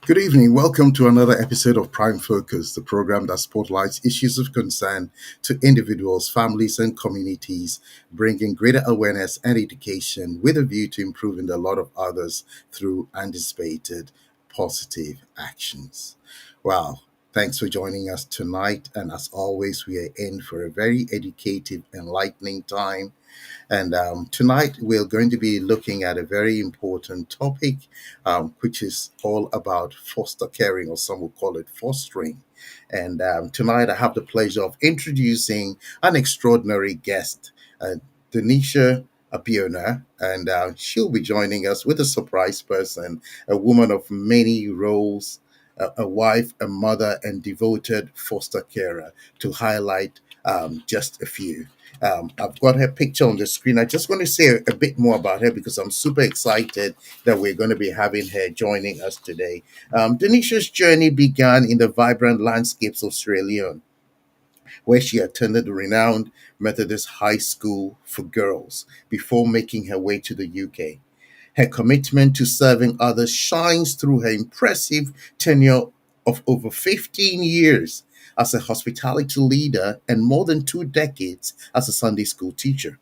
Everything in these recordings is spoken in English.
Good evening. Welcome to another episode of Prime Focus, the program that spotlights issues of concern to individuals, families, and communities, bringing greater awareness and education with a view to improving the lot of others through anticipated positive actions. Wow. Thanks for joining us tonight. And as always, we are in for a very educative, enlightening time. And tonight we're going to be looking at a very important topic, which is all about foster caring, or some will call it fostering. And tonight I have the pleasure of introducing an extraordinary guest, Denisha Abiona, and she'll be joining us with a surprise person, a woman of many roles, a wife, a mother, and devoted foster carer, to highlight just a few. I've got her picture on the screen. I just want to say a bit more about her because I'm super excited that we're going to be having her joining us today. Denisha's journey began in the vibrant landscapes of Sierra Leone, where she attended the renowned Methodist High School for Girls before making her way to the UK. Her commitment to serving others shines through her impressive tenure of over 15 years as a hospitality leader and more than 2 decades as a Sunday school teacher.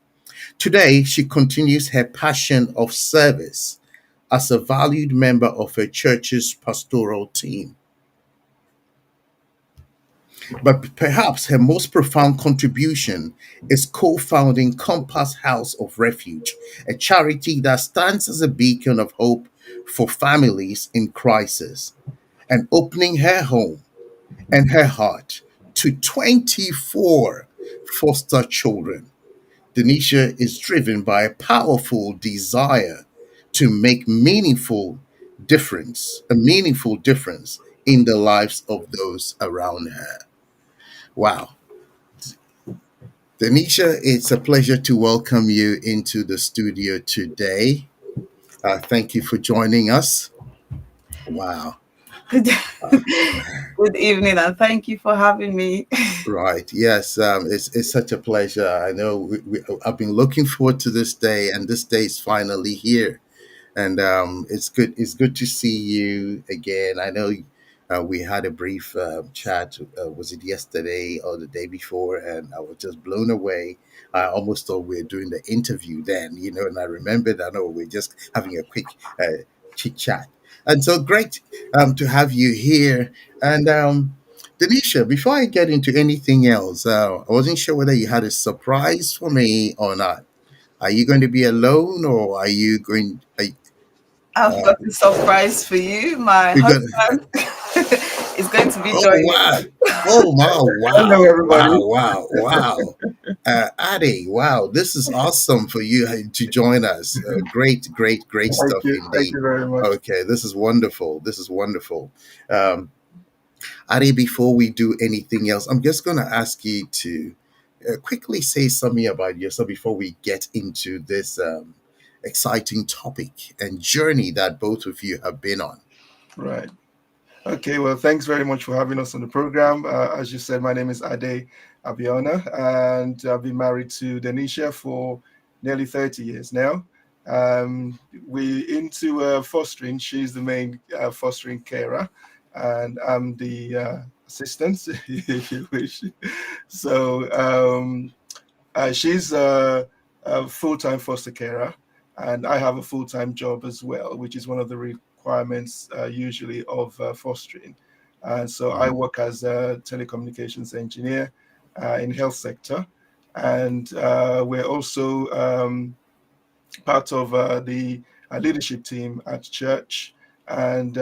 Today, she continues her passion of service as a valued member of her church's pastoral team. But perhaps her most profound contribution is co founding Compass House of Refuge, a charity that stands as a beacon of hope for families in crisis, and opening her home and her heart to 24 foster children. Denisha is driven by a powerful desire to make a meaningful difference in the lives of those around her. Wow. Denisha, it's a pleasure to welcome you into the studio today. Thank you for joining us. Wow. Good, good evening, and thank you for having me. Right. Yes. It's such a pleasure. I know I've been looking forward to this day, and this day is finally here. And it's good. It's good to see you again. I know we had a brief chat. Was it yesterday or the day before? And I was just blown away. I almost thought we were doing the interview then, and I remembered. I know we're just having a quick chit chat. And so great to have you here. And Denisha, before I get into anything else, I wasn't sure whether you had a surprise for me or not. Are you going to be alone, or are you going? I've got a surprise for you. My You're gonna. husband is going to be Oh joining wow! me. Oh wow! Hello, Wow! everybody. Wow! Wow! Wow! Adi, wow! This is awesome for you to join us. Great, great, great Thank stuff you. Thank indeed. you very much. Okay, this is wonderful. This is wonderful. Um, Adi, before we do anything else, I'm just going to ask you to quickly say something about yourself before we get into this exciting topic and journey that both of you have been on. Right. Okay. Well, thanks very much for having us on the program. As you said, my name is Ade Abiona, and I've been married to Denisha for nearly 30 years now. We into fostering. She's the main fostering carer, and I'm the assistant, if you wish. So she's a full-time foster carer, and I have a full-time job as well, which is one of the requirements usually of fostering. And so I Mhm. work as a telecommunications engineer in health sector, and we're also part of the leadership team at church. And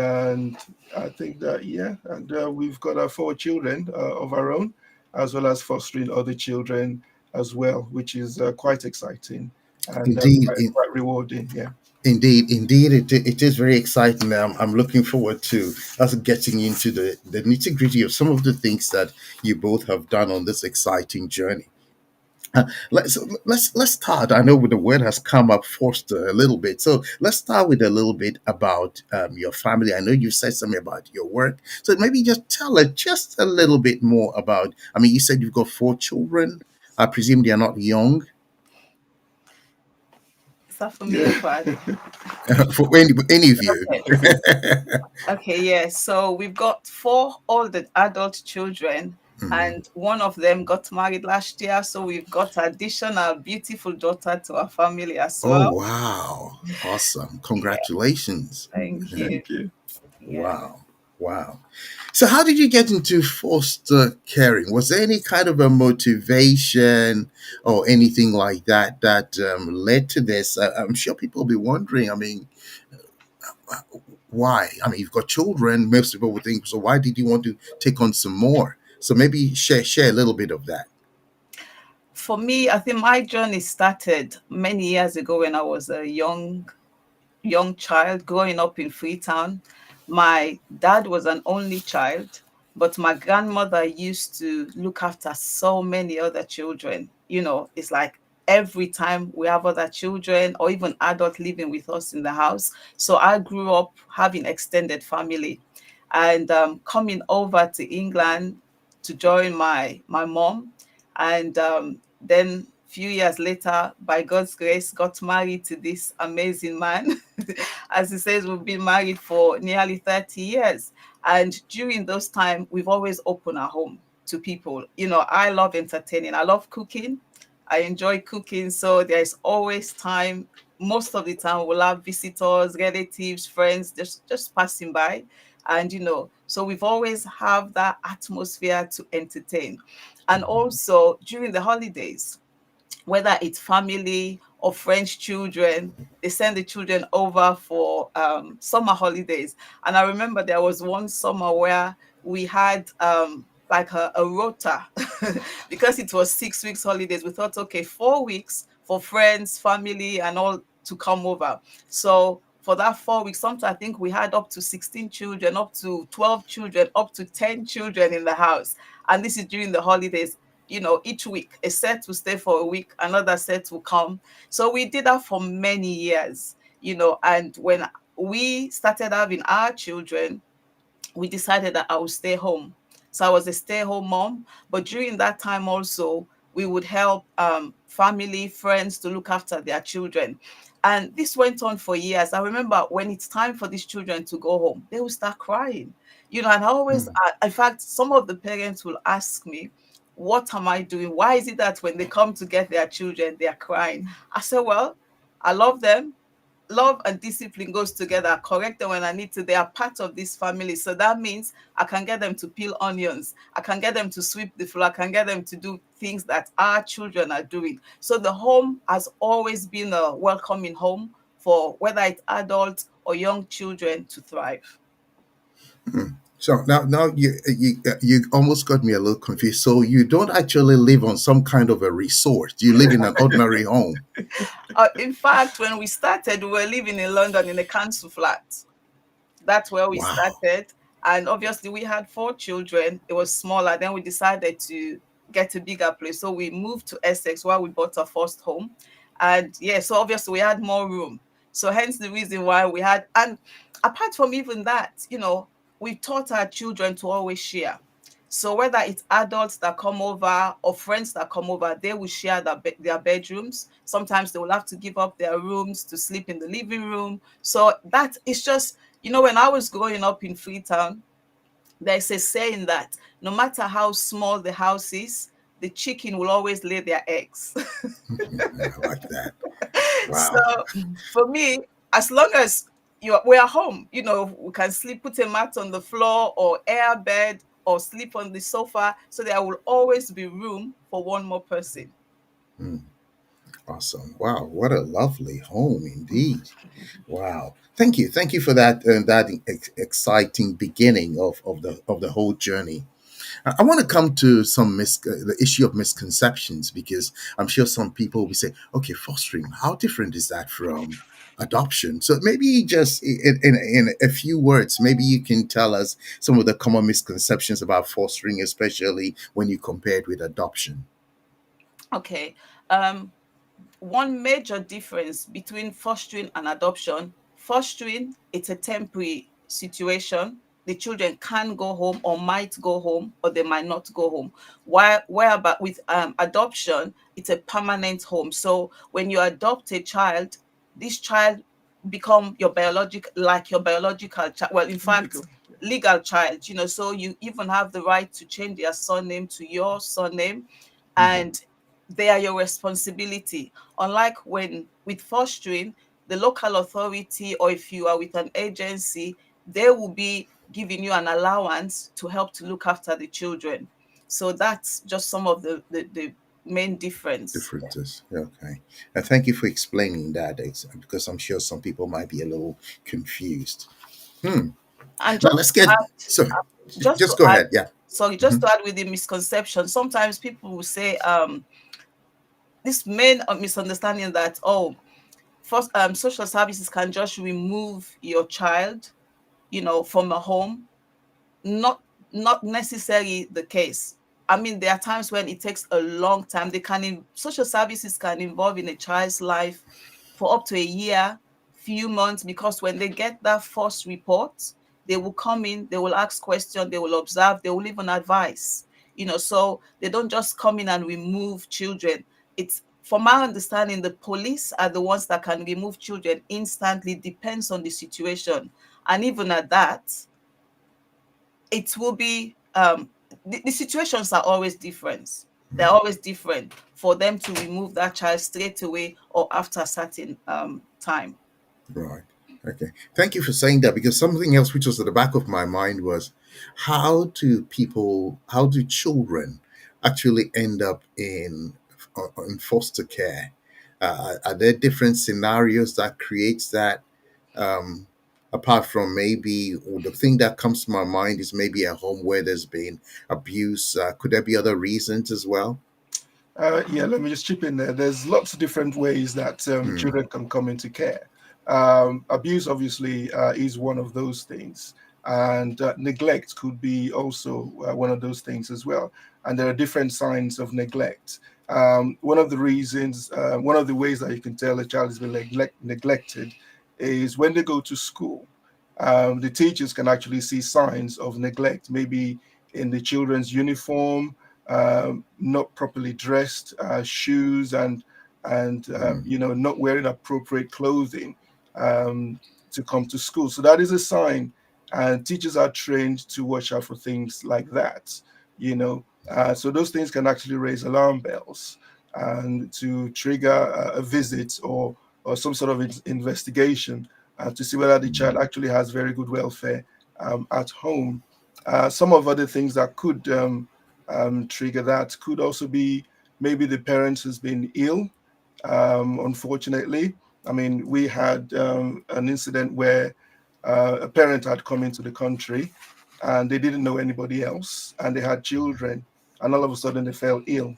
I think that, yeah, and we've got our 4 children of our own, as well as fostering other children as well, which is quite exciting and Indeed, quite rewarding. Yeah. indeed, it is very exciting. I'm looking forward to us getting into the nitty gritty of some of the things that you both have done on this exciting journey. Let's start. I know the word has come up first a little bit, so let's start with a little bit about your family. I know you said something about your work, so maybe just tell us just a little bit more about. I mean, you said you've got 4 children. I presume they are not young. start from me, Yeah. Edward? For any of you. Okay. Okay, yeah. So we've got four older adult children, Mhm. and one of them got married last year. So we've got additional beautiful daughter to our family as Oh, well. wow. Awesome. Yeah, Congratulations. thank you. Thank you. Yeah. Wow. Wow. So, how did you get into foster caring? Was there any kind of a motivation or anything like that that led to this? I'm sure people will be wondering. I mean, why? I mean, you've got children. Most people would think, so why did you want to take on some more? So, maybe share a little bit of that. For me, I think my journey started many years ago when I was a young child growing up in Freetown. My dad was an only child, but my grandmother used to look after so many other children. It's like every time we have other children or even adults living with us in the house. So I grew up having extended family, and coming over to England to join my mom, and then few years later, by God's grace, got married to this amazing man. As he says, we've been married for nearly 30 years. And during those time, we've always opened our home to people. I love entertaining. I love cooking. I enjoy cooking. So there's always time. Most of the time, we'll have visitors, relatives, friends just passing by. And, so we've always have that atmosphere to entertain. And also during the holidays, whether it's family or French children, they send the children over for summer holidays. And I remember there was one summer where we had like a rota because it was 6 weeks holidays. We thought, okay, 4 weeks for friends, family, and all to come over. So for that 4 weeks, sometimes I think we had up to 16 children, up to 12 children, up to 10 children in the house. And this is during the holidays. Each week a set will stay for a week, another set will come. So we did that for many years, and when we started having our children, we decided that I would stay home. So I was a stay-home mom. But during that time also, we would help family, friends to look after their children. And this went on for years. I remember when it's time for these children to go home, they will start crying. And I always, Mm. in fact, some of the parents will ask me, what am I doing? Why is it that when they come to get their children, they are crying? I said, well, I love them. Love and discipline goes together. I correct them when I need to. They are part of this family. So that means I can get them to peel onions. I can get them to sweep the floor. I can get them to do things that our children are doing. So the home has always been a welcoming home for whether it's adults or young children to thrive. So now you almost got me a little confused. So you don't actually live on some kind of a resort. You live in an ordinary home. In fact, when we started, we were living in London in a council flat. That's where we Wow. started. And obviously, we had four children. It was smaller. Then we decided to get a bigger place. So we moved to Essex where we bought our first home. And yeah, so obviously, we had more room. So hence the reason why we had. And apart from even that, we taught our children to always share. So whether it's adults that come over or friends that come over, they will share their bedrooms. Sometimes they will have to give up their rooms to sleep in the living room. So that is just, when I was growing up in Freetown, there's a saying that no matter how small the house is, the chicken will always lay their eggs. I like that. So Wow. for me, as long as we're home, we can sleep, put a mat on the floor or air bed or sleep on the sofa. So there will always be room for one more person. Mm, awesome. Wow. What a lovely home indeed. Wow. Thank you. Thank you for that exciting beginning of the whole journey. I want to come to the issue of misconceptions because I'm sure some people will say, okay, fostering, how different is that from adoption? So maybe just in a few words, maybe you can tell us some of the common misconceptions about fostering, especially when you compare it with adoption. Okay. Um, One major difference between fostering and adoption: fostering, it's a temporary situation. The children can go home or might go home or they might not go home. While whereby with adoption, it's a permanent home. So when you adopt a child, this child become your biological child. Well, in fact, Legal. Yeah. legal child, so you even have the right to change their surname to your surname, and they are your responsibility. Unlike when with fostering, the local authority, or if you are with an agency, they will be giving you an allowance to help to look after the children. So that's just some of the main difference. Differences. Okay. And thank you for explaining that, because I'm sure some people might be a little confused. Hmm. And Now just let's to get, add, so just to just go add, ahead. Yeah. sorry, just Mhm. to add with the misconception, sometimes people will say this main misunderstanding that, oh, first, social services can just remove your child, from a home. Not necessarily the case. I mean, there are times when it takes a long time. Social services can involve in a child's life for up to a year, few months, because when they get that first report, they will come in, they will ask questions, they will observe, they will even advise. So they don't just come in and remove children. It's, from my understanding, the police are the ones that can remove children instantly, depends on the situation. And even at that, it will be the situations are always different. They're always different for them to remove that child straight away or after a certain time. Right. Okay. Thank you for saying that, because something else which was at the back of my mind was, how do children actually end up in foster care? Are there different scenarios that creates that? Um, Apart from maybe, or the thing that comes to my mind is maybe a home where there's been abuse. Could there be other reasons as well? Yeah, let me just chip in there. There's lots of different ways that Hmm. children can come into care. Abuse, obviously, is one of those things, and neglect could be also one of those things as well. And there are different signs of neglect. One of the ways that you can tell a child has been neglected is when they go to school. The teachers can actually see signs of neglect, maybe in the children's uniform, not properly dressed, shoes, and Hmm. not wearing appropriate clothing um, to come to school. So that is a sign, and teachers are trained to watch out for things like that. So those things can actually raise alarm bells and to trigger a visit or some sort of investigation to see whether the child actually has very good welfare at home. Some of other things that could trigger that could also be maybe the parent has been ill, unfortunately. I mean, we had an incident where a parent had come into the country and they didn't know anybody else and they had children, and all of a sudden they fell ill,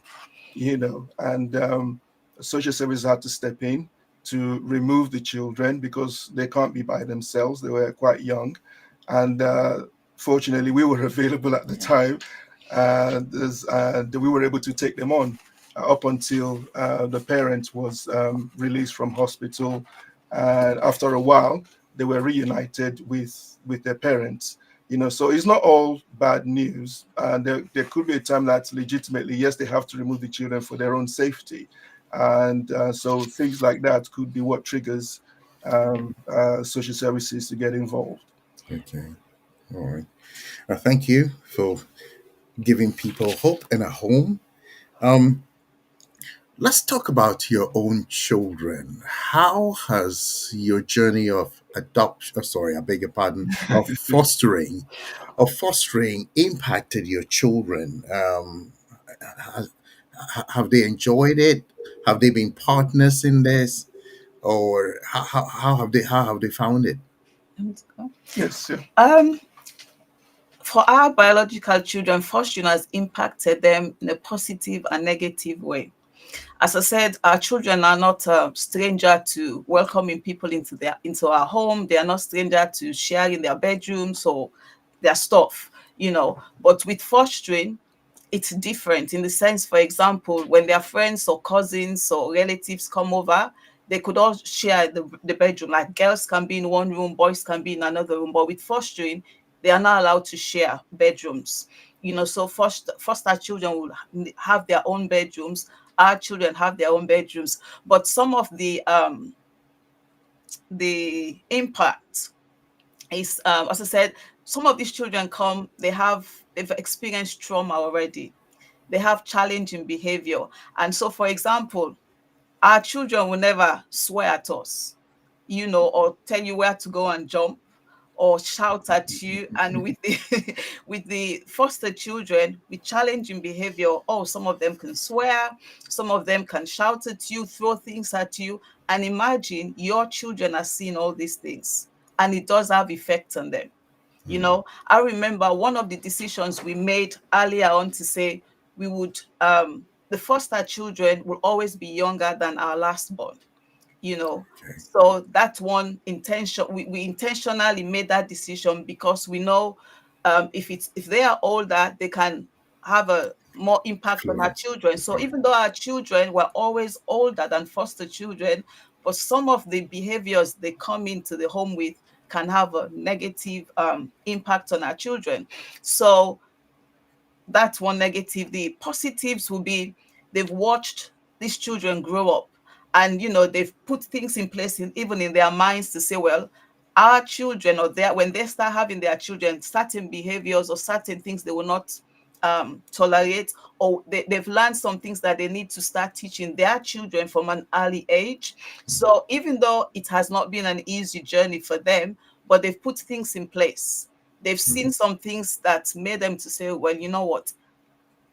and social services had to step in to remove the children because they can't be by themselves. They were quite young, and fortunately, we were available at the time, and we were able to take them on up until the parent was released from hospital. And after a while, they were reunited with their parents. So it's not all bad news. There could be a time that legitimately, yes, they have to remove the children for their own safety, and so things like that could be what triggers social services to get involved. Okay. All right. Thank you for giving people hope and a home. Um, let's talk about your own children. How has your journey of adoption, sorry, I beg your pardon, of fostering impacted your children? Ha- have they enjoyed it? Have they been partners in this, or how have they found it? Yes, yeah. Um, for our biological children, fostering has impacted them in a positive and negative way. As I said, our children are not a stranger to welcoming people into our home. They are not stranger to sharing their bedrooms or their stuff. But with fostering, it's different in the sense, for example, when their friends or cousins or relatives come over, they could all share the bedroom. Like girls can be in one room, boys can be in another room. But with fostering, they are not allowed to share bedrooms. So foster children will have their own bedrooms. Our children have their own bedrooms. But some of the the impact is, as I said, some of these children come, they've experienced trauma already. They have challenging behavior. And so, for example, our children will never swear at us, or tell you where to go and jump or shout at you. And with the with the foster children with challenging behavior, oh, some of them can swear, some of them can shout at you, throw things at you. And imagine your children are seeing all these things, and it does have effect on them. I remember one of the decisions we made earlier on to say we would the foster children will always be younger than our last born. you know Okay. so that's one intention. We intentionally made that decision because we know, if they are older, they can have a more impact on our Influence. children. So even though our children were always older than foster children, but some of the behaviors they come into the home with can have a negative impact on our children. So that's one negative. The positives will be they've watched these children grow up, and they've put things in place even in their minds to say, well, our children, or when they start having their children, certain behaviors or certain things they will not tolerate, or they've learned some things that they need to start teaching their children from an early age. So even though it has not been an easy journey for them, but they've put things in place. They've seen some things that made them to say, well, you know what,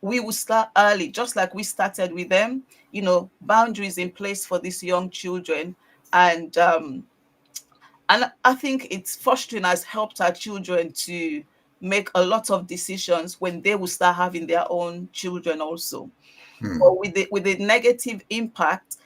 we will start early, just like we started with them. Boundaries in place for these young children. And I think it's fostering has helped our children to make a lot of decisions when they will start having their own children also. Hmm. But with the negative impact,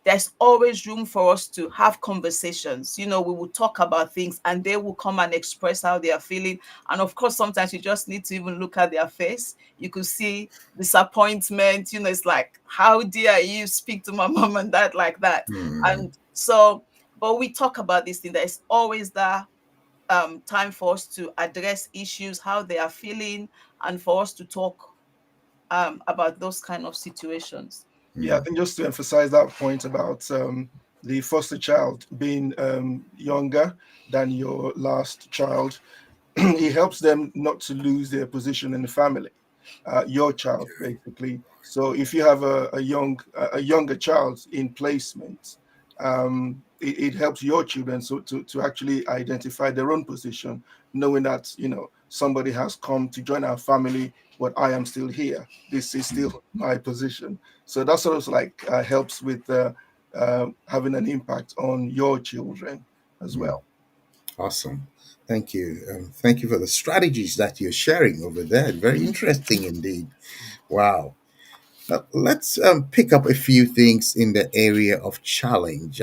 there's always room for us to have conversations. We will talk about things, and they will come and express how they are feeling. And of course, sometimes you just need to even look at their face. You could see disappointment. It's like, how dare you speak to my mom and dad like that? Hmm. And so, but we talk about this thing. There's always that time for us to address issues, how they are feeling, and for us to talk about those kind of situations. Yeah, I think just to emphasize that point about the foster child being younger than your last child, it helps them not to lose their position in the family, your child basically. So if you have a younger child in placement, it helps your children to actually identify their own position, knowing that somebody has come to join our family, but I am still here. This is still my position. So that sort of like helps with having an impact on your children as well. Awesome. Thank you. Thank you for the strategies that you're sharing over there. Very interesting indeed. Wow. Now, let's pick up a few things in the area of challenge.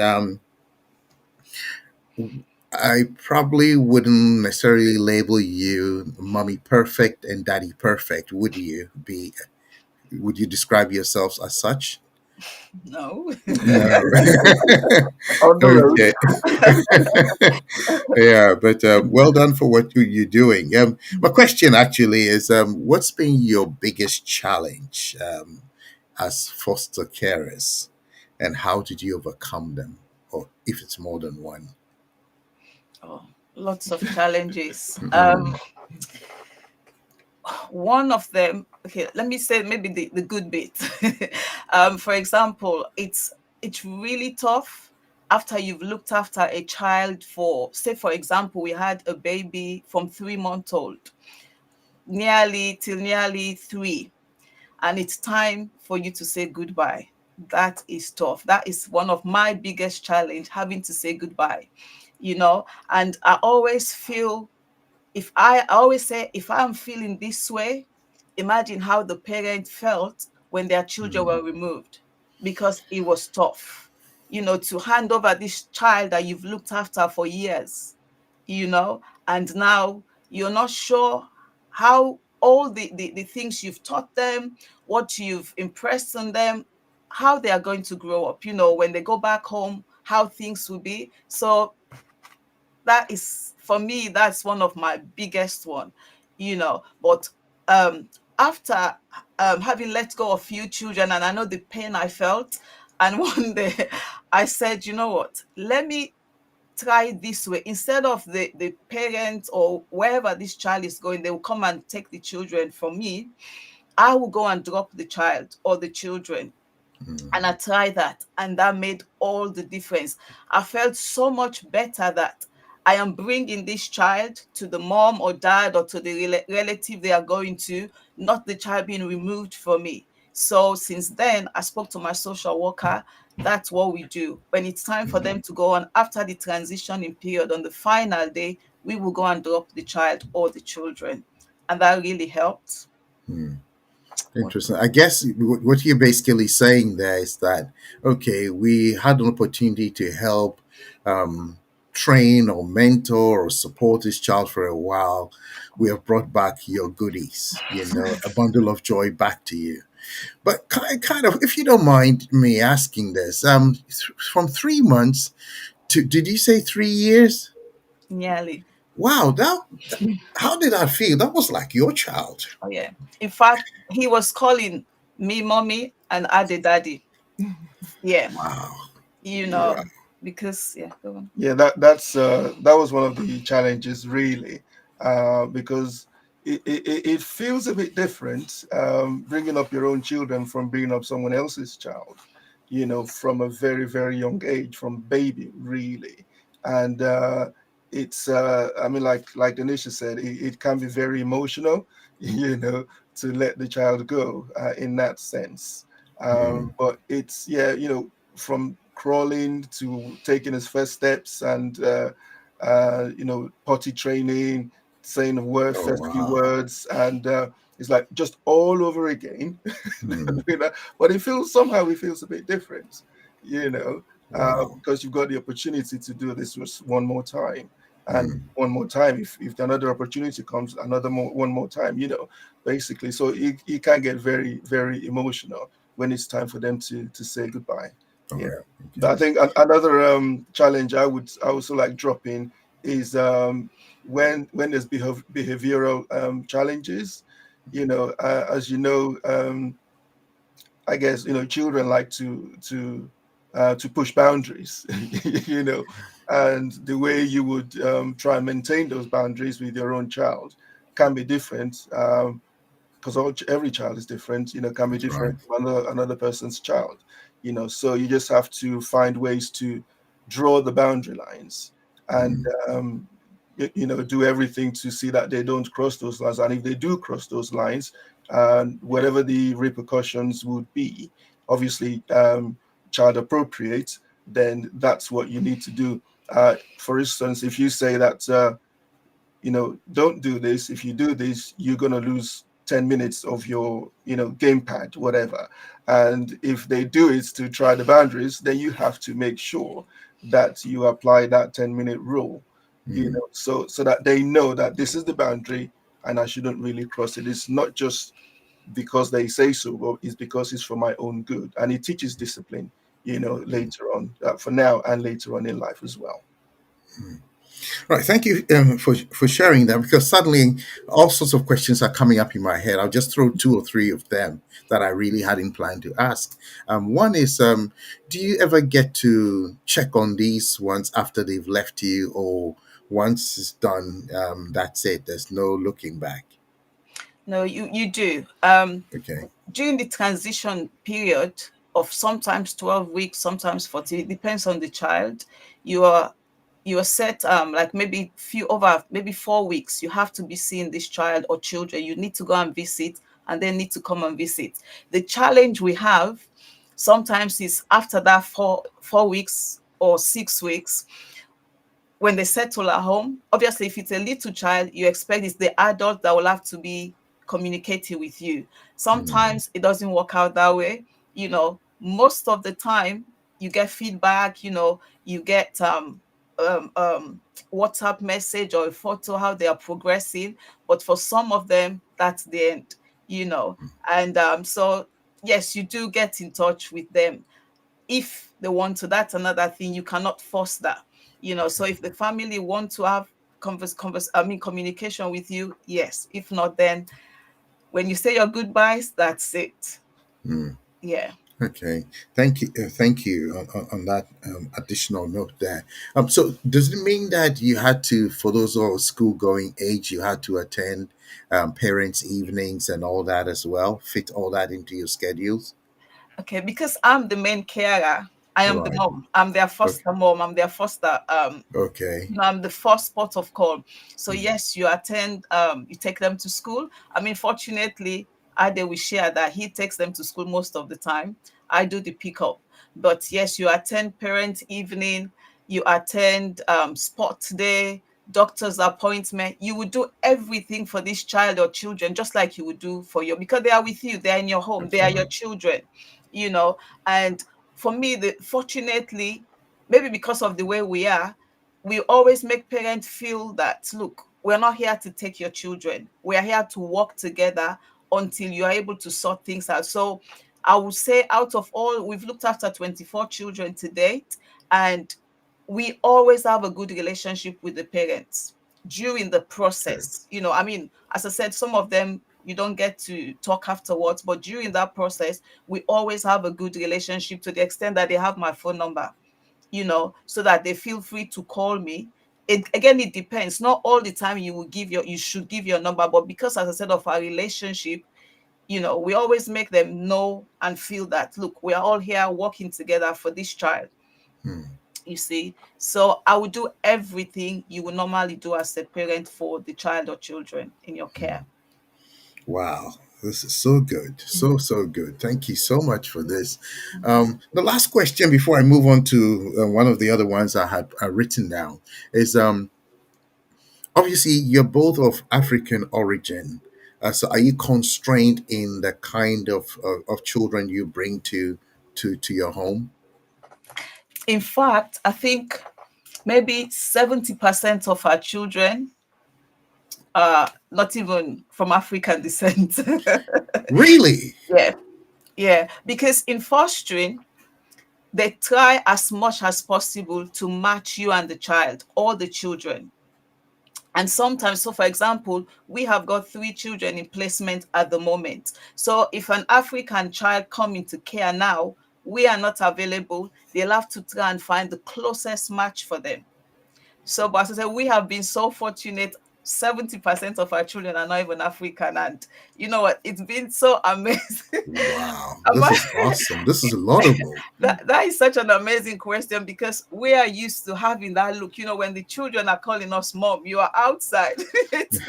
I probably wouldn't necessarily label you mommy perfect and daddy perfect, would you? Would you describe yourselves as such? No. No. On the road. Okay. Yeah, but well done for what you're doing. My question actually is, what's been your biggest challenge as foster carers, and how did you overcome them, or if it's more than one? Oh, lots of challenges. Mm, One of them, okay, let me say maybe the good bit. For example, it's really tough after you've looked after a child for, say, for example, we had a baby from 3 months old, nearly 3, and it's time for you to say goodbye. That is tough. That is one of my biggest challenge, having to say goodbye. And I always feel, if I always say, if I'm feeling this way, imagine how the parent felt when their children mm, were removed, because it was tough, to hand over this child that you've looked after for years, and now you're not sure how all the things you've taught them, what you've impressed on them, how they are going to grow up, when they go back home, how things will be. So that is, for me, that's one of my biggest one. But um after having let go of few children, and I know the pain I felt, and one day I said, you know what, let me try this way. Instead of the parents or wherever this child is going, they will come and take the children from me. I will go and drop the child or the children. mm, And I tried that, and that made all the difference. I felt so much better that I am bringing this child to the mom or dad or to the relative they are going to, not the child being removed from me. So since then, I spoke to my social worker. That's what we do. When it's time for them to go on after the transitioning period, on the final day, we will go and drop the child or the children. And that really helped. mm. Interesting. I guess what you're basically saying there is that, okay, we had an opportunity to help um, train or mentor or support this child for a while. We have brought back your goodies, a bundle of joy back to you. But kind of, if you don't mind me asking this, from 3 months to, did you say 3 years? Nearly. Wow, how did that feel? That was like your child. Oh yeah. In fact, he was calling me mommy and Ade daddy. Yeah. Wow. You Wow. know, because yeah, go on. Yeah, that was one of the challenges, really, because it feels a bit different, bringing up your own children from bringing up someone else's child, from a very, very young age, from baby, really. And it's I mean, like Denisha said, it can be very emotional, to let the child go, in that sense. Mm. But it's, yeah, from crawling to taking his first steps, and potty training, saying a word, Oh, first few wow. words, and it's like just all over again. Mm. But it feels a bit different, Wow. because you've got the opportunity to do this just one more time, and Mm. one more time. If another opportunity comes, one more time, basically. So it can get very, very emotional when it's time for them to say goodbye. All Yeah. right. Okay. But I think another challenge I also like dropping is, when there's behavioral challenges. As you know, I guess children like to push boundaries, you know, and the way you would try and maintain those boundaries with your own child can be different. Because every child is different, can be That's right. different from another person's child, so you just have to find ways to draw the boundary lines, and Mm. do everything to see that they don't cross those lines. And if they do cross those lines, whatever the repercussions would be, obviously child appropriate, then that's what you need to do. For instance, if you say that, don't do this. If you do this, you're going to lose 10 minutes of your, gamepad, whatever. And if they do it to try the boundaries, then you have to make sure that you apply that 10-minute rule, Mm. so that they know that this is the boundary and I shouldn't really cross it. It's not just because they say so, but it's because it's for my own good. And it teaches discipline, later on, for now and later on in life as well. Right. Thank you for sharing that, because suddenly all sorts of questions are coming up in my head. I'll just throw two or three of them that I really hadn't planned to ask. One is, do you ever get to check on these ones after they've left you, or once it's done, that's it? There's no looking back. No, you do. Okay. During the transition period of sometimes 12 weeks, sometimes 40, it depends on the child. You are you are set, like maybe few over maybe 4 weeks. You have to be seeing this child or children. You need to go and visit, and they need to come and visit. The challenge we have sometimes is after that four weeks or 6 weeks, when they settle at home. Obviously, if it's a little child, you expect it's the adult that will have to be communicating with you. Mm. Sometimes it doesn't work out that way. Most of the time you get feedback, you get WhatsApp message or a photo how they are progressing. But for some of them, that's the end, you know. And so yes, you do get in touch with them if they want to. That's another thing. You cannot force that. So if the family want to have communication with you, yes. If not, then when you say your goodbyes, that's it. Mm. Yeah. Okay, thank you on that additional note there. So does it mean that you had to, for those who are school going age, you had to attend parents' evenings and all that as well? Fit all that into your schedules? Okay, because I'm the main carer, I am the Right. mom. I'm their Okay. foster mom. I'm their foster Okay. I'm the first port of call. So Mm, yes, you attend, you take them to school. I mean, fortunately, Ade will share that he takes them to school most of the time. I do the pickup. But yes, you attend parent evening, you attend sports day, doctor's appointment. You would do everything for this child or children, just like you would do for your, because they are with you, they are in your home, they are your absolutely. children, you know. And for me, fortunately, maybe because of the way we always make parents feel that, look, we're not here to take your children. We are here to work together until you are able to sort things out. So I would say out of all, we've looked after 24 children to date, and we always have a good relationship with the parents during the Good. process. You know, I mean, as I said, some of them you don't get to talk afterwards, but during that process, we always have a good relationship to the extent that they have my phone number, you know, so that they feel free to call me. Again, it depends. Not all the time you should give your number, but because, as I said, of our relationship, you know, we always make them know and feel that, look, we are all here working together for this child, Hmm. you see. So I would do everything you would normally do as a parent for the child or children in your care. Wow, this is so good, so good. Thank you so much for this. The last question before I move on to one of the other ones I had written down is obviously you're both of African origin. So are you constrained in the kind of children you bring to your home? In fact, I think maybe 70% of our children are not even from African descent. Really? Yeah, yeah. Because in fostering, they try as much as possible to match you and the child, all the children. And sometimes, so for example, we have got 3 children in placement at the moment. So if an African child come into care now, we are not available, they'll have to try and find the closest match for them. So, but as I said, we have been so fortunate. 70% of our children are not even African. And you know what? It's been so amazing. Wow, Am this I- is awesome. This is laudable. that is such an amazing question, because we are used to having that look. You know, when the children are calling us mom, you are outside. It's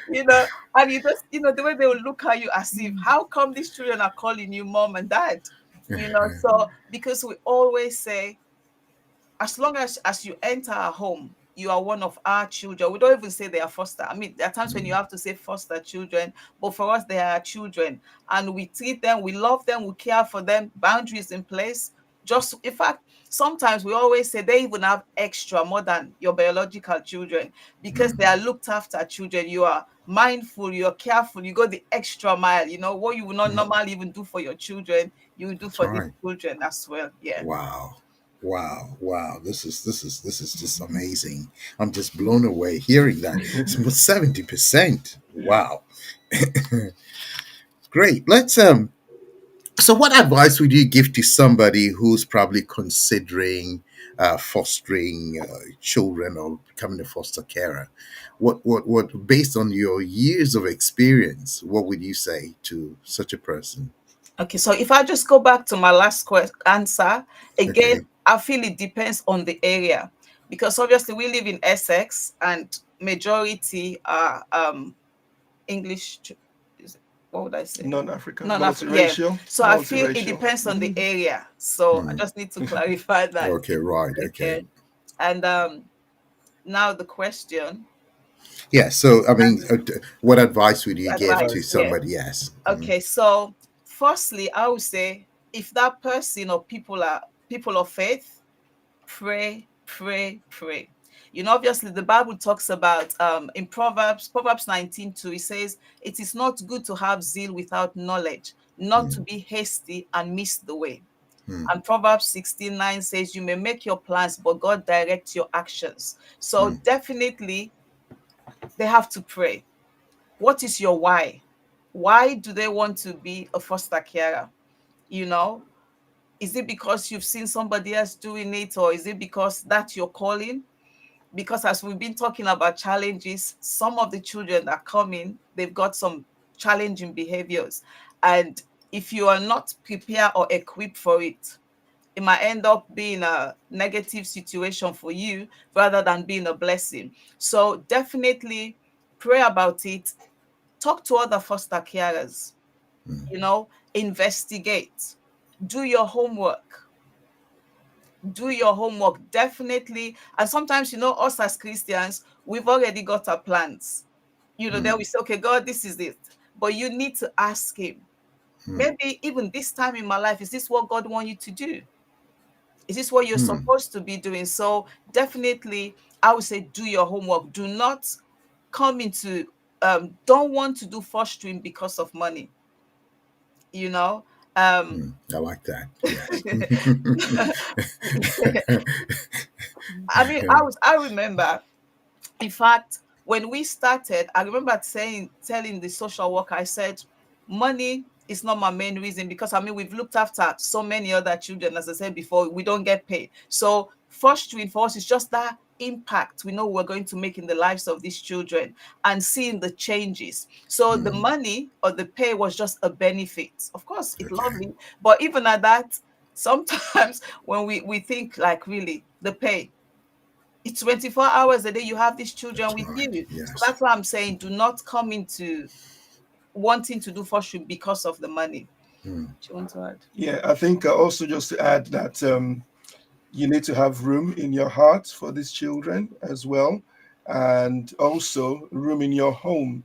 you know, and you just, you know, the way they will look at you as if, how come these children are calling you mom and dad? You know, so because we always say, as long as you enter our home, you are one of our children. We don't even say they are foster. I mean, there are times when you have to say foster children, but for us, they are our children. And we treat them, we love them, we care for them, boundaries in place. Just, in fact, sometimes we always say they even have extra more than your biological children, because they are looked after children. You are mindful, you're careful, you go the extra mile. You know, what you would not normally even do for your children, you will do That's for the right. children as well. Yeah. Wow. Wow. Wow. This is just amazing. I'm just blown away hearing that. It's almost 70%. Wow. Great. Let's so what advice would you give to somebody who's probably considering fostering children or becoming a foster carer? What based on your years of experience, what would you say to such a person? Okay, so if I just go back to my last answer, again, Okay. I feel it depends on the area, because obviously we live in Essex and majority are English. What would I say? Non-African, Yeah. multiracial, So I feel it multiracial. depends on the Mhm. area. So I Hmm. just need to clarify that. Okay. Right. Okay. Okay. And now the question. Yeah. So, I mean, what advice would you give to Advice. Advice. Yeah. somebody? Yes. Okay. So firstly, I would say, if that person or people are people of faith, pray, pray, pray. You know, obviously the Bible talks about in Proverbs 19:2, it says, it is not good to have zeal without knowledge, not to Mm, be hasty and miss the way. mm, And Proverbs 16:9 says, you may make your plans, but God directs your actions. So mm, definitely they have to pray. What is your why? Why do they want to be a foster carer? You know, is it because you've seen somebody else doing it, or is it because that's your calling? Because as we've been talking about challenges, some of the children that come in, they've got some challenging behaviors. And if you are not prepared or equipped for it might end up being a negative situation for you rather than being a blessing. So definitely pray about it. Talk to other foster carers, mm, you know, investigate, do your homework. Do your homework, definitely. And sometimes, us as Christians, we've already got our plans. Then we mm, say, okay, God, this is it. But you need to ask Him. mm, Maybe even this time in my life, is this what God wants you to do? Is this what you're mm, supposed to be doing? So definitely, I would say do your homework. Do not come into don't want to do fostering because of money. You know, um, mm. I like that. Yes. I remember. In fact, when we started, I remember telling the social worker, I said, money is not my main reason, because we've looked after so many other children. As I said before, we don't get paid. So fostering for us is just that impact we know we're going to make in the lives of these children and seeing the changes. So the Mm, money or the pay was just a benefit. Of course, it's okay. lovely, but even at that, sometimes when we think like, really, the pay, it's 24 hours a day you have these children That's with right. you. So Yes. that's why I'm saying do not come into wanting to do fostering because of the money. Mm, Do you want to add? Yeah, I think also just to add that you need to have room in your heart for these children as well, and also room in your home,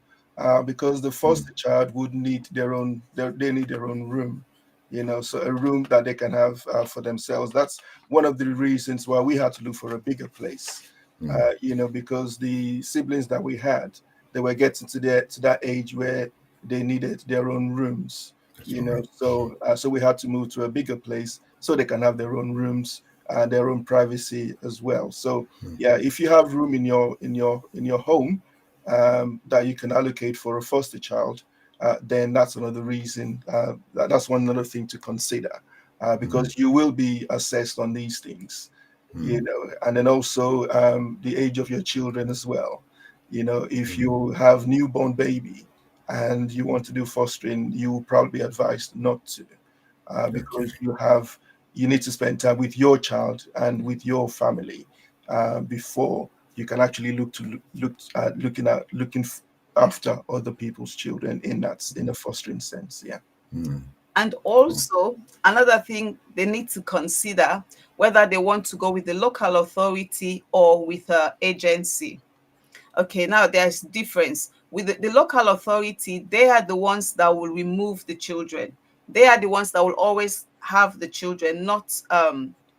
because the mm, foster child would need they need their own room, so a room that they can have for themselves. That's one of the reasons why we had to look for a bigger place, mm. because the siblings that we had, they were getting to that age where they needed their own rooms, That's right. so we had to move to a bigger place so they can have their own rooms and their own privacy as well. So Mm, yeah, if you have room in your home, that you can allocate for a foster child, then that's another reason. That's one another thing to consider, mm, because you will be assessed on these things, mm, and then also the age of your children as well. If mm. you have newborn baby and you want to do fostering, you will probably be advised not to, because Okay. you need to spend time with your child and with your family before you can actually looking after other people's children in a fostering sense. Yeah. Mm, And oh, also, another thing they need to consider whether they want to go with the local authority or with an agency. Okay, now there's difference with the local authority. They are the ones that will remove the children. They are the ones that will always have the children, not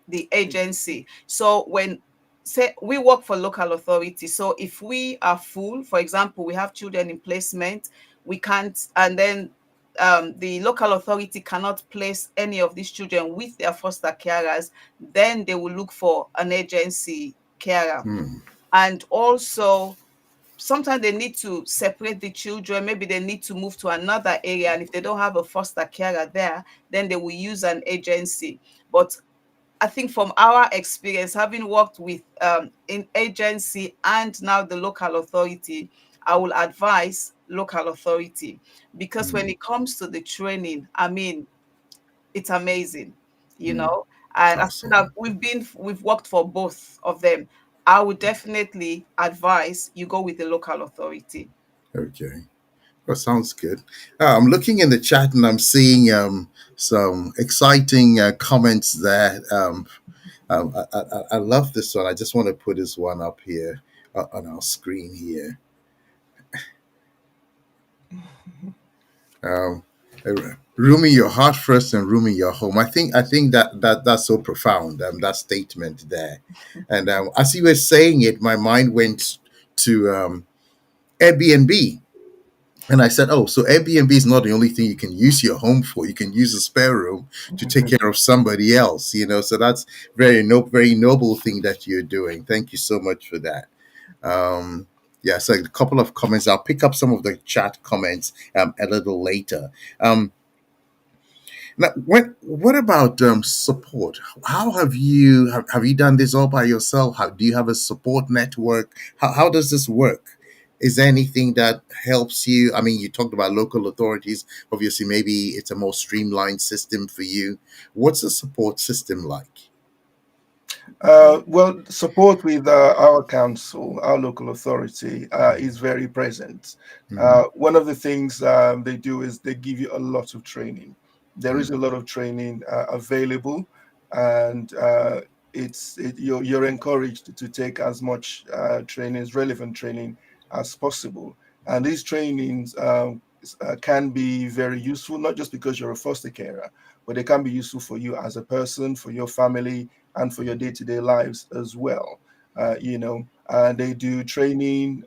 the agency. So when, say, we work for local authority, so if we are full, for example, we have children in placement, we can't, and then the local authority cannot place any of these children with their foster carers, then they will look for an agency carer. mm, And also, sometimes they need to separate the children. Maybe they need to move to another area. And if they don't have a foster carer there, then they will use an agency. But I think from our experience, having worked with in agency and now the local authority, I will advise local authority, because when mm. it comes to the training, it's amazing, you Mm. know. And as soon as Awesome. we've worked for both of them, I would definitely advise you go with the local authority. Okay. That sounds good. I'm looking in the chat and I'm seeing some exciting comments there. I love this one. I just want to put this one up here on our screen here. Um, Rooming your heart first and rooming your home. I think that's so profound. That statement there, and as you were saying it, my mind went to Airbnb. And I said, oh, so Airbnb is not the only thing you can use your home for. You can use a spare room to take care of somebody else, So that's very noble thing that you're doing. Thank you so much for that. Yeah, so a couple of comments. I'll pick up some of the chat comments a little later. Um, Now, what about support? How have you done this all by yourself? How do you have a support network? How does this work? Is there anything that helps you? I mean, you talked about local authorities. Obviously, maybe it's a more streamlined system for you. What's the support system like? Well, support with our council, our local authority, is very present. Mm-hmm. One of the things they do is they give you a lot of training. There is a lot of training available, and you're encouraged to take as much training, as relevant training as possible. And these trainings can be very useful, not just because you're a foster carer, but they can be useful for you as a person, for your family, and for your day-to-day lives as well. They do training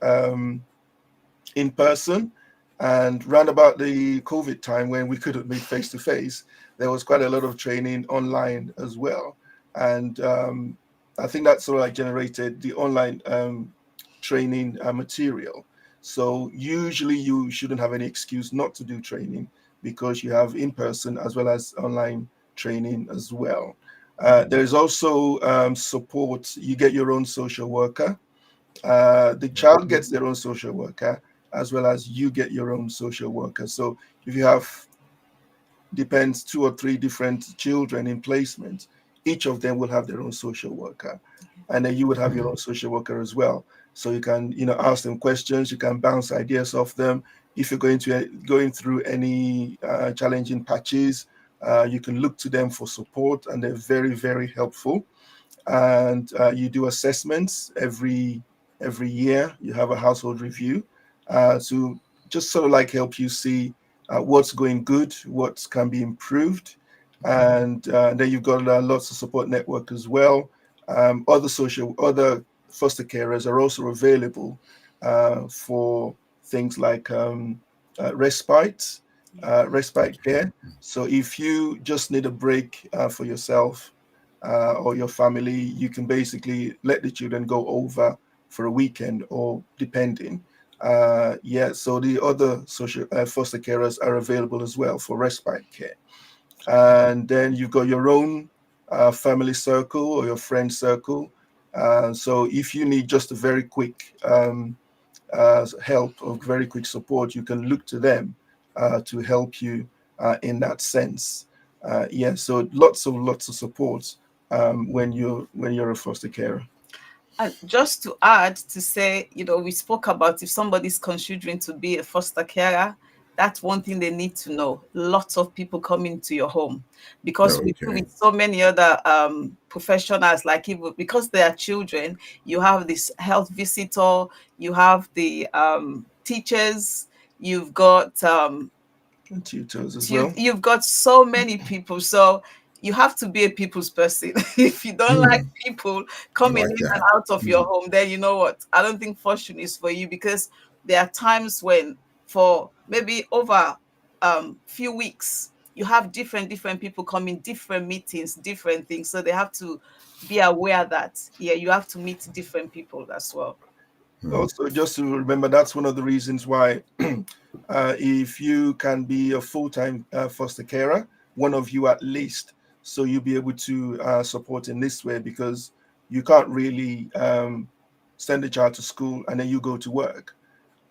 in person, and round about the COVID time when we couldn't meet face to face, there was quite a lot of training online as well. And I think that sort of like generated the online training material. So usually you shouldn't have any excuse not to do training, because you have in person as well as online training as well. There's also support. You get your own social worker. The child gets their own social worker, as well as you get your own social worker. So if you have, depends, two or three different children in placement, each of them will have their own social worker, and then you would have your own social worker as well. So you can, ask them questions, you can bounce ideas off them. If you're going through any challenging patches, you can look to them for support, and they're very, very helpful. And you do assessments every year. You have a household review to just sort of like help you see what's going good, what can be improved. And then you've got lots of support network as well. Other foster carers are also available for things like respite, respite Okay. care. So if you just need a break for yourself or your family, you can basically let the children go over for a weekend, or depending. So the other social foster carers are available as well for respite care. And then you've got your own family circle or your friend circle. So if you need just a very quick help or very quick support, you can look to them to help you in that sense. So lots of support when you're a foster carer. And just to add, to say, we spoke about if somebody's considering to be a foster carer, that's one thing they need to know. Lots of people come into your home, because we do Okay. with so many other professionals, like even because they are children, you have this health visitor, you have the teachers, you've got And tutors as well. you've got so many people, so you have to be a people's person. If you don't like Hmm. people I coming like in and that. out of your Hmm. home, then you know what, I don't think fortune is for you, because there are times when, for maybe over few weeks, you have different people coming, different meetings, different things, so they have to be aware that, yeah, you have to meet different people as well. Also, just to remember, that's one of the reasons why if you can be a full-time foster carer, one of you at least, so you'll be able to support in this way, because you can't really send a child to school and then you go to work,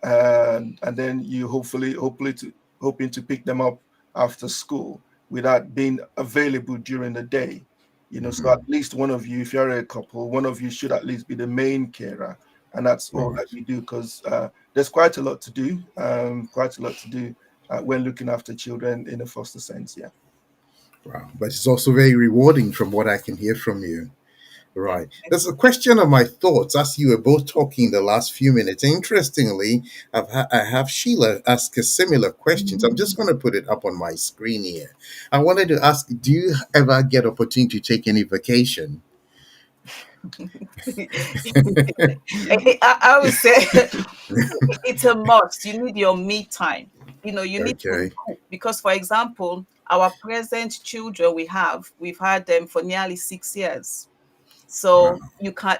and then you hoping to pick them up after school without being available during the day. So at Hmm. least one of you, if you're a couple, one of you should at least be the main carer, and that's all Right. that we do, because there's quite a lot to do, when looking after children in a foster sense. Yeah. Wow. But it's also very rewarding from what I can hear from you. Right. There's a question of my thoughts as you were both talking the last few minutes. Interestingly, I have Sheila ask a similar question. So I'm just going to put it up on my screen here. I wanted to ask, do you ever get opportunity to take any vacation? I would say it's a must. You need your me time. You need to Okay. cook, because, for example, our present children, we've had them for nearly 6 years. Wow. So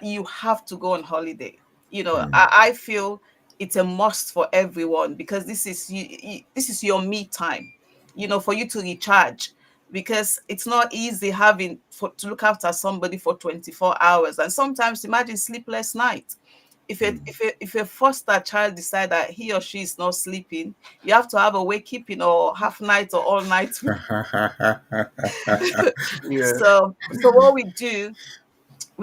you have to go on holiday. Hmm. I feel it's a must for everyone, because this is your me time. For you to recharge. because it's not easy having to look after somebody for 24 hours, and sometimes imagine sleepless nights. If a foster child decide that he or she is not sleeping, you have to have a wake keeping or half night or all night. Yeah. So what we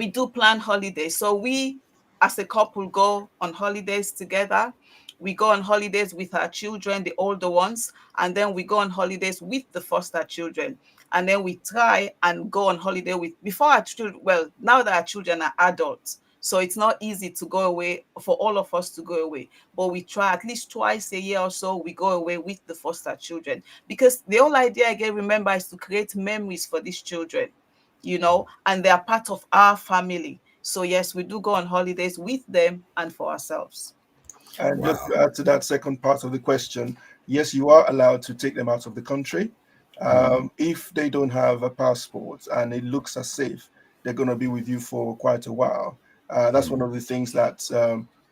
do plan holidays. So we, as a couple, go on holidays together. We go on holidays with our children, the older ones, and then we go on holidays with the foster children. And then we try and go on holiday with before our children. Well, now that our children are adults, so it's not easy to go away for all of us to go away. But we try at least twice a year or so. We go away with the foster children, because the whole idea again, remember, is to create memories for these children, and they are part of our family. So yes, we do go on holidays with them and for ourselves. And just Wow. to add to that second part of the question, yes, you are allowed to take them out of the country. If they don't have a passport and it looks as if they're going to be with you for quite a while, that's one of the things that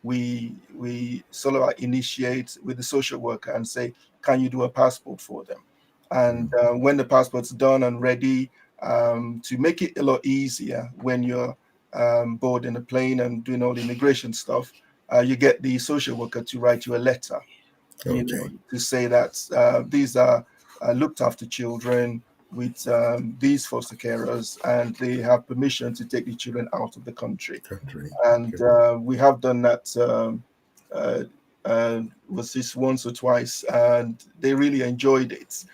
we sort of like initiate with the social worker and say, can you do a passport for them? And when the passport's done and ready, to make it a lot easier when you're boarding a plane and doing all the immigration stuff, you get the social worker to write you a letter, Okay. to say that these are looked after children with these foster carers, and they have permission to take the children out of the country. Country. And Okay. we have done that. Uh, was this once or twice, and they really enjoyed it.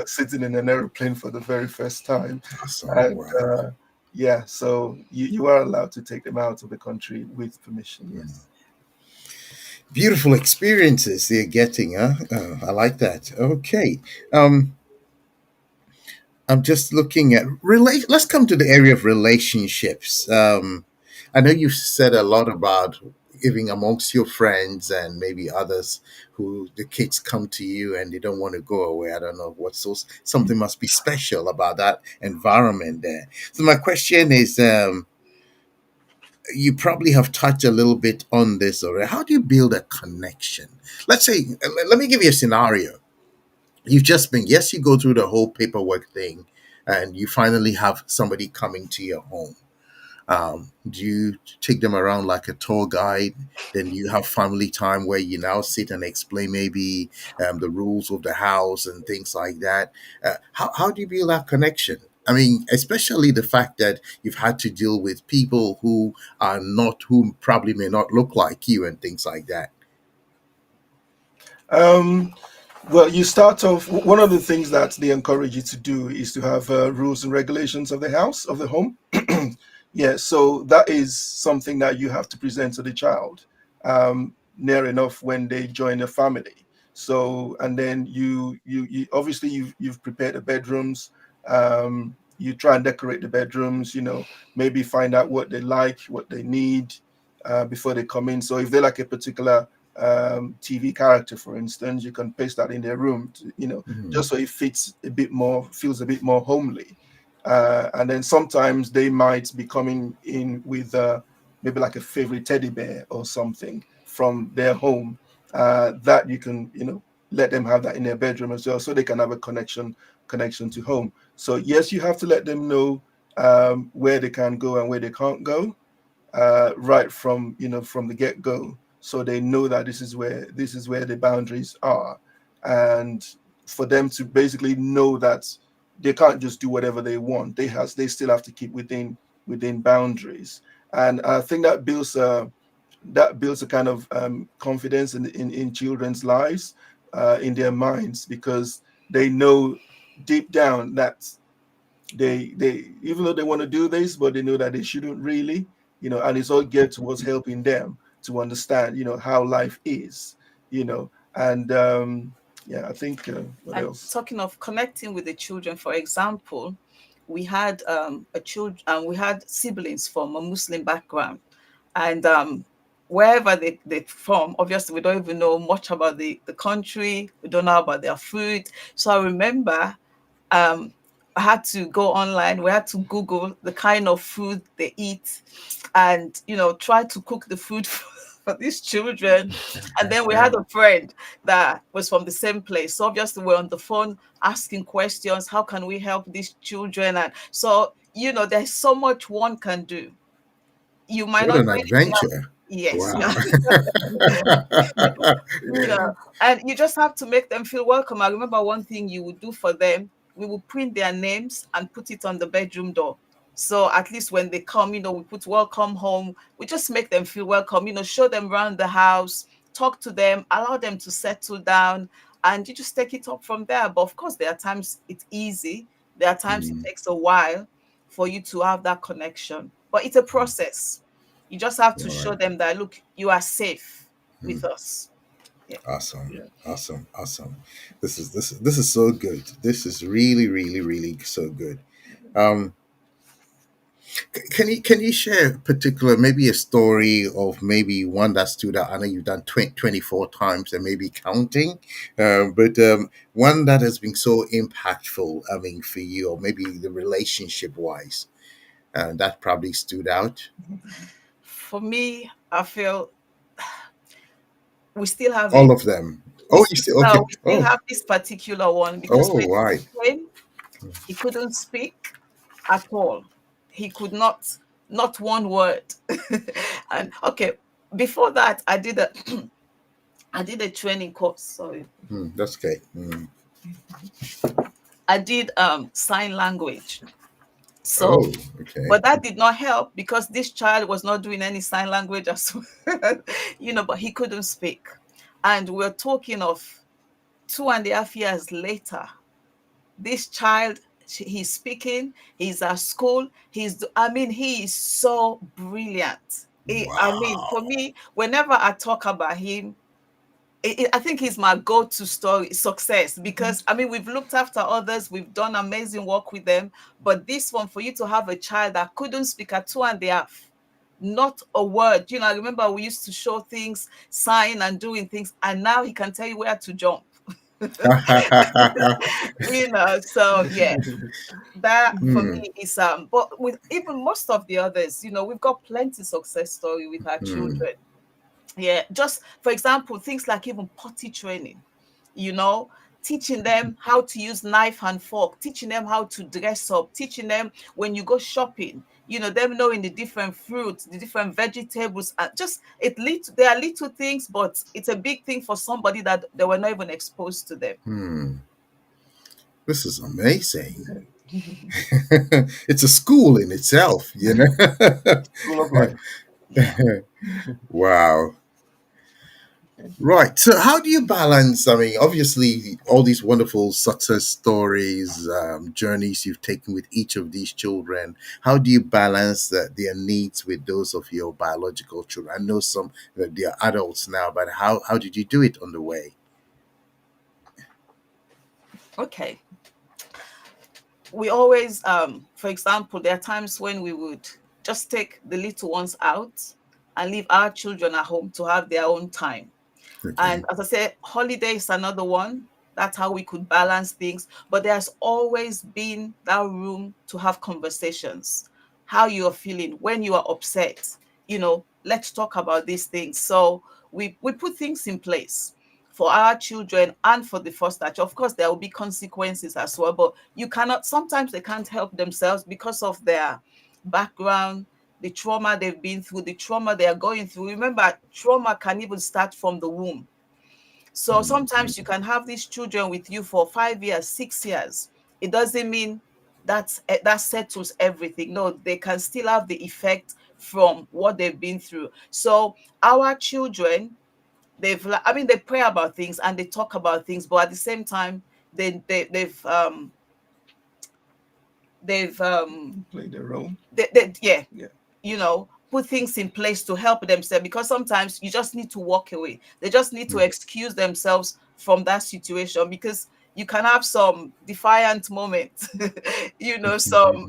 Sitting in an aeroplane for the very first time, Awesome. and Wow. yeah, so you are allowed to take them out of the country with permission. Yes. Beautiful experiences they're getting, huh? I like that. Okay. Um, I'm just looking at let's come to the area of relationships. I know you've said a lot about even amongst your friends and maybe others who the kids come to you and they don't want to go away. I don't know what, so something must be special about that environment there. So my question is, you probably have touched a little bit on this already. How do you build a connection? Let's say, let me give you a scenario. You've just been, yes, you go through the whole paperwork thing and you finally have somebody coming to your home. Do you take them around like a tour guide? Then you have family time where you now sit and explain maybe the rules of the house and things like that. How do you build that connection? I mean, especially the fact that you've had to deal with people who are not, who probably may not look like you and things like that. Um, well, you start off. One of the things that they encourage you to do is to have rules and regulations of the house, of the home. Yeah, so that is something that you have to present to the child near enough when they join the family. So, and then you obviously you've prepared the bedrooms. You try and decorate the bedrooms. Maybe find out what they like, what they need before they come in. So, if they like a particular TV character, for instance, you can paste that in their room, just Mhm. so it fits a bit more, feels a bit more homely. And then sometimes they might be coming in with maybe like a favorite teddy bear or something from their home, that you can, let them have that in their bedroom as well, so they can have a connection to home. So yes, you have to let them know where they can go and where they can't go, right from from the get go, so they know that this is where the boundaries are, and for them to basically know that they can't just do whatever they want. They still have to keep within boundaries, and I think that builds a kind of confidence in children's lives, in their minds, because they know deep down that they even though they want to do this, but they know that they shouldn't really, and it's all geared towards helping them to understand, how life is, and yeah, I think what And else. talking of connecting with the children, for example, we had a child, we had siblings from a Muslim background, and wherever they from, obviously we don't even know much about the country. We don't know about their food. So I remember um, I had to go online. We had to Google the kind of food they eat, and try to cook the food for these children. And then we had a friend that was from the same place. So obviously we're on the phone asking questions. How can we help these children? And so, there's so much one can do. You might What not an know anything else. adventure. Yes. Wow. And you just have to make them feel welcome. I remember one thing you would do for them, we would print their names and put it on the bedroom door. So at least when they come, we put welcome home. We just make them feel welcome, show them around the house, talk to them, allow them to settle down, and you just take it up from there. But of course, there are times it's easy. There are times it Mm, takes a while for you to have that connection. But it's a process. You just have to all show right. them that, look, you are safe with Mm, us. Yeah. awesome. Yeah. Awesome. Awesome. This is so good. This is really, really, really so good. Um, can you share a particular, maybe a story of maybe one that stood out? I know you've done 24 times and maybe counting, but one that has been so impactful, I mean, for you, or maybe the relationship wise, that probably stood out. For me, I feel we still have All it. of them. Oh, you still okay? We still Oh, have this particular one because when oh, right. he came, he couldn't speak at all. He could not one word. And okay, before that, I did a I did a training course. Sorry, That's okay. I did sign language. So, Oh, okay. but that did not help because this child was not doing any sign language as well, but he couldn't speak. And we're talking of 2.5 years later. This child, he's speaking, he's at school, he is so brilliant. For Wow. me, whenever I talk about him, I think he's my go-to story success because we've looked after others, we've done amazing work with them, but this one, for you to have a child that couldn't speak at 2.5, not a word. I remember we used to show things, sign and doing things, and now he can tell you where to jump. So yeah, that for Hmm. me is but with even most of the others, we've got plenty success story with our Hmm. children. Yeah, just for example, things like even potty training, you know, teaching them how to use knife and fork, teaching them how to dress up, teaching them when you go shopping, them knowing the different fruits, the different vegetables, and just they are little things, but it's a big thing for somebody that they were not even exposed to them. Hmm. This is amazing. It's a school in itself, you know. School of life. Yeah. Wow. Right. So, how do you balance? I mean, obviously, all these wonderful success stories, journeys you've taken with each of these children. How do you balance their needs with those of your biological children? I know some that they are adults now, but how did you do it on the way? Okay. We always, for example, there are times when we would just take the little ones out and leave our children at home to have their own time. Okay. And as I said, holiday is another one. That's how we could balance things. But there's always been that room to have conversations. How you are feeling when you are upset. Let's talk about these things. So we put things in place for our children and for the foster child. Of course, there will be consequences as well, but you cannot, sometimes they can't help themselves because of their background, the trauma they've been through, the trauma they are going through. Remember, trauma can even start from the womb. So sometimes you can have these children with you for 5 years, 6 years. It doesn't mean that settles everything. No, they can still have the effect from what they've been through. So our children, they pray about things and they talk about things, but at the same time, they've Play their role. yeah, Yeah. put things in place to help themselves, because sometimes you just need to walk away. They just need to excuse themselves from that situation, because you can have some defiant moments, some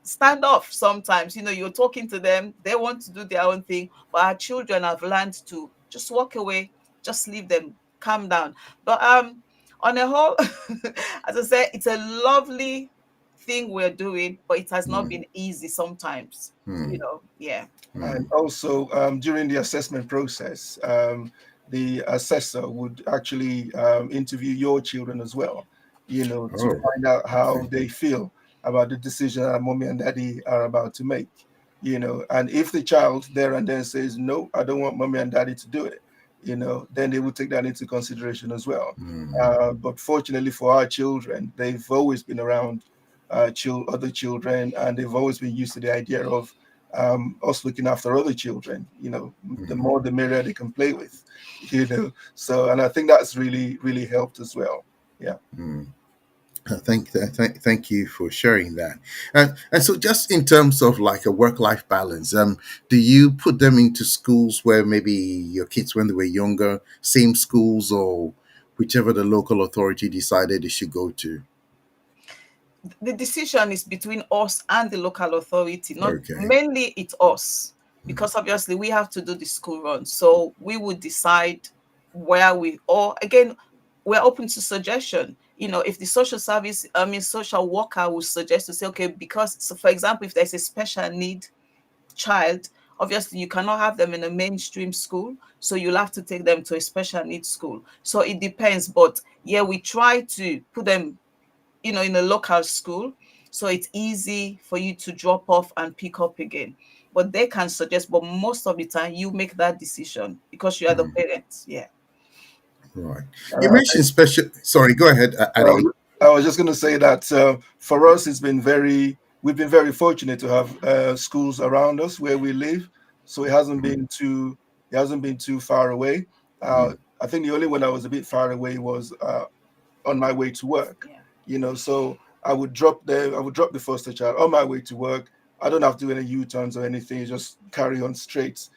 stand off sometimes. You're talking to them, they want to do their own thing, but our children have learned to just walk away, just leave them, calm down. But on a whole, as I said, it's a lovely thing we're doing, but it has not mm, been easy sometimes. mm, Yeah. And mm. also, during the assessment process, the assessor would actually interview your children as well, to Oh, find out how okay. they feel about the decision that mommy and daddy are about to make. And if the child there and then says, no, I don't want mommy and daddy to do it, then they will take that into consideration as well. Mm, But fortunately for our children, they've always been around other children, and they've always been used to the idea of us looking after other children. The mm, more the merrier they can play with. So, and I think that's really really helped as well. Yeah. mm. Thank you for sharing that. And so, just in terms of like a work-life balance, do you put them into schools where maybe your kids, when they were younger, same schools or whichever the local authority decided they should go to? The decision is between us and the local authority, not Okay. mainly it's us, because obviously we have to do the school run. So we would decide where we, or again, we're open to suggestion. If the social service, social worker would suggest to say, okay, because, so for example, if there's a special need child, obviously you cannot have them in a mainstream school, so you'll have to take them to a special needs school. So it depends, but yeah, we try to put them in a local school, so it's easy for you to drop off and pick up again. But they can suggest, but most of the time you make that decision because you are the Mm, parents. Yeah. right. You Uh, mentioned special. Sorry, go ahead, Well, Ade. I was just going to say that for us, we've been very fortunate to have schools around us where we live. So Mm, it hasn't been too far away. mm, I think the only one that was a bit far away was on my way to work. Yeah. So I would drop the foster child on my way to work. I don't have to do any U-turns or anything, just carry on straight.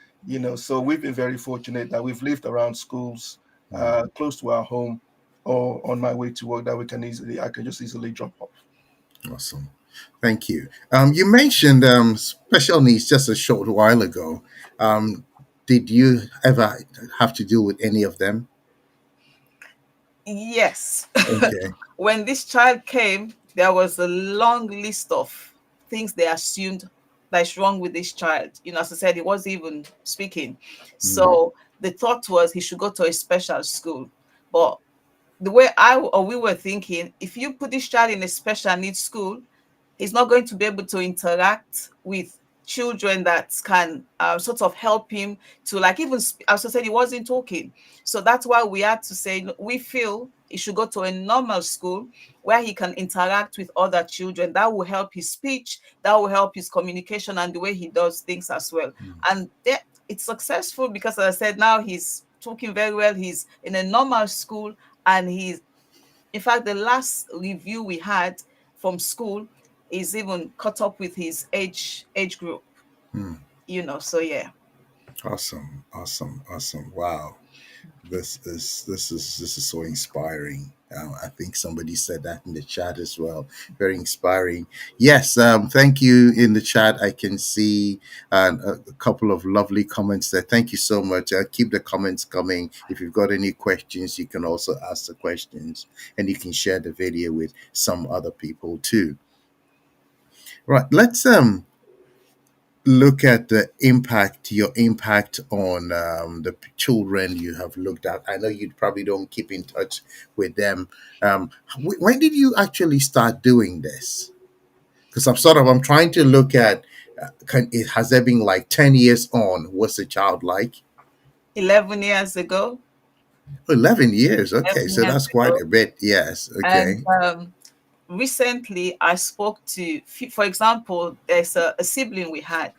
So we've been very fortunate that we've lived around schools mm. close to our home or on my way to work that I can just easily drop off. Awesome. Thank you. You mentioned special needs just a short while ago. Did you ever have to deal with any of them? Yes. Okay. When this child came, there was a long list of things they assumed that's wrong with this child. As I said, he wasn't even speaking. Mm, So the thought was he should go to a special school. But the way I or we were thinking, if you put this child in a special needs school, he's not going to be able to interact with children that can sort of help him to, like, even as I said, he wasn't talking. So that's why we had to say we feel he should go to a normal school where he can interact with other children. That will help his speech, that will help his communication and the way he does things as well. mm, And it's successful because, as I said, now he's talking very well. He's in a normal school, and he's, in fact, the last review we had from school is even caught up with his age group. mm. So yeah. Awesome. Awesome. Awesome. Wow. This is so inspiring. I think somebody said that in the chat as well. Very inspiring. Yes. Thank you in the chat. I can see a couple of lovely comments there. Thank you so much. Keep the comments coming. If you've got any questions, you can also ask the questions, and you can share the video with some other people too. Right. Let's look at your impact on the children you have looked at. I know you probably don't keep in touch with them. When did you actually start doing this? Because I'm trying to look at, has there been like 10 years on? What's the child like? 11 years ago. 11 years. Okay. 11 So years that's quite ago. a bit. Yes. And Okay. recently I spoke to, for example, there's a sibling we had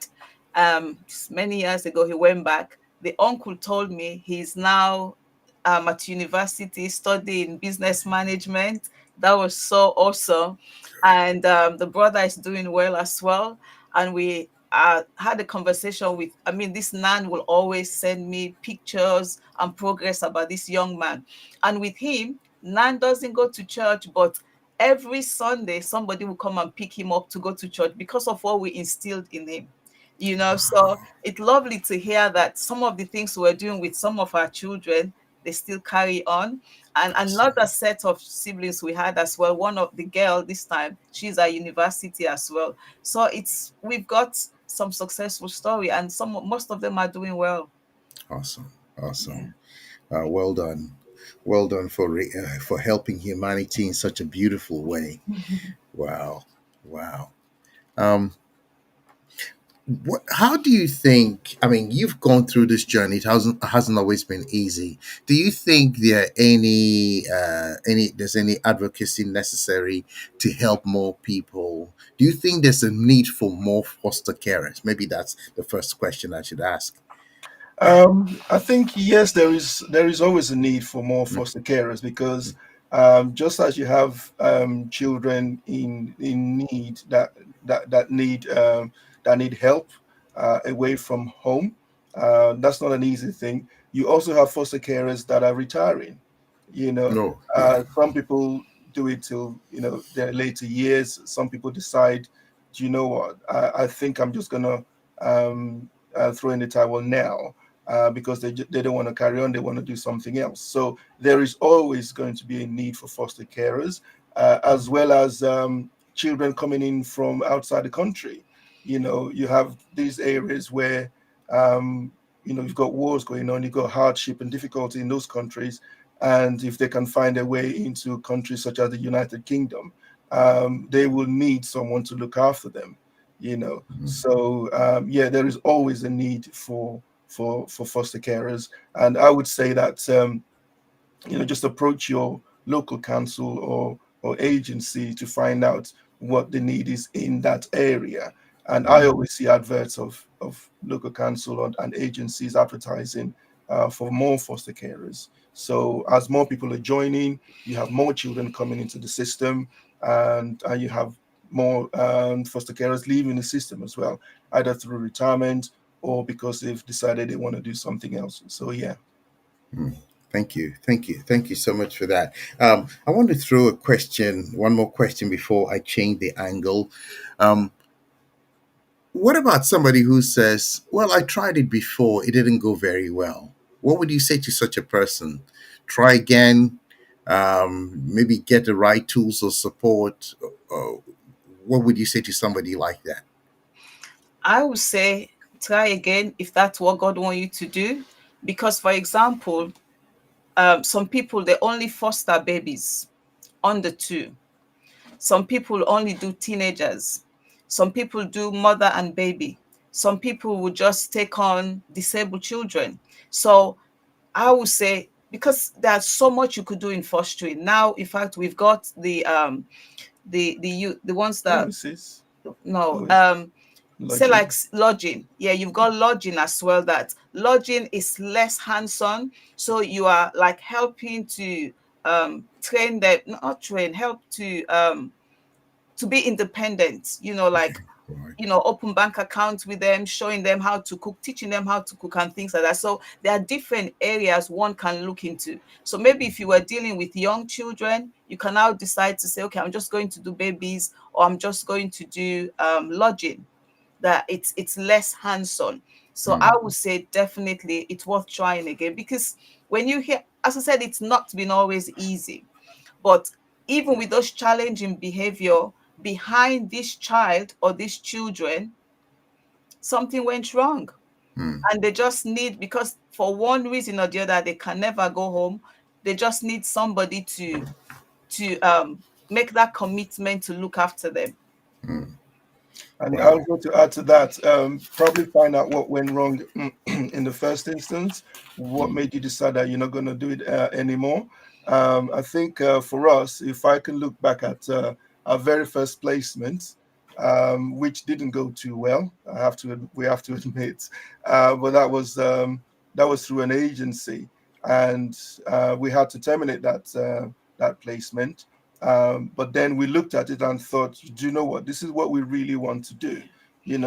just many years ago. He went back. The uncle told me he's now at university studying business management. That was so awesome. And the brother is doing well as well. And we had a conversation with, this nan will always send me pictures and progress about this young man. And with him, nan doesn't go to church, but every Sunday, somebody will come and pick him up to go to church because of what we instilled in him. So it's lovely to hear that some of the things we're doing with some of our children, they still carry on. And another Absolutely. set of siblings we had as well. One of the girl this time, she's at university as well. So we've got some successful story, and most of them are doing well. Awesome. Yeah. Awesome. Well done. Well done for helping humanity in such a beautiful way. Wow. Wow. Um, how do you think? I mean, you've gone through this journey. It hasn't always been easy. Do you think there are any advocacy necessary to help more people? Do you think there's a need for more foster carers? Maybe that's the first question I should ask. I think yes, there is always a need for more Mm, foster carers because just as you have children in need that need help away from home, that's not an easy thing. You also have foster carers that are retiring. You know, no, yeah. some people do it till their later years. Some people decide, do you know what? I think I'm just gonna throw in the towel now because they don't want to carry on. They want to do something else. So there is always going to be a need for foster carers, as well as children coming in from outside the country. You have these areas where you've got wars going on, you've got hardship and difficulty in those countries, and if they can find their way into countries such as the United Kingdom, they will need someone to look after them. Mm, So yeah, there is always a need for foster carers, and I would say that just approach your local council or agency to find out what the need is in that area. And I mm, always see adverts of local council and agencies advertising for more foster carers. So as more people are joining, you have more children coming into the system, and you have more foster carers leaving the system as well, either through retirement or because they've decided they want to do something else. So yeah. mm. Thank you. Thank you. Thank you so much for that. I want to throw one more question before I change the angle. Um, What about somebody who says, well, I tried it before, it didn't go very well? What would you say to such a person? Try again, maybe get the right tools or support. Uh, what would you say to somebody like that? I would say try again if that's what God wants you to do. Because, for example, some people they only foster babies under two. Some people only do teenagers. Some people do mother and baby. Some people will just take on disabled children. So I would say because there's so much you could do in fostering. Now, in fact, we've got the ones that Premises. no Oh, it's say like lodging. lodging. Yeah, you've got lodging as well. That lodging is less hands-on, so you are like helping to train them, not train, help to be independent, like Right. open bank accounts with them, showing them how to cook, teaching them how to cook and things like that. So there are different areas one can look into. So maybe if you were dealing with young children, you can now decide to say, okay, I'm just going to do babies, or I'm just going to do lodging, that it's less hands-on. So I Mm, would say definitely it's worth trying again, because when you hear, as I said, it's not been always easy, but even with those challenging behavior behind this child or these children, something went wrong. mm, And they just need, because for one reason or the other, they can never go home. They just need somebody to make that commitment to look after them. mm. And I was Wow. going to add to that, probably find out what went wrong in the first instance, what Mm, made you decide that you're not going to do it anymore. I think for us, if I can look back at our very first placement, which didn't go too well, we have to admit, but that was through an agency, and we had to terminate that placement. But then we looked at it and thought, do you know what? This is what we really want to do.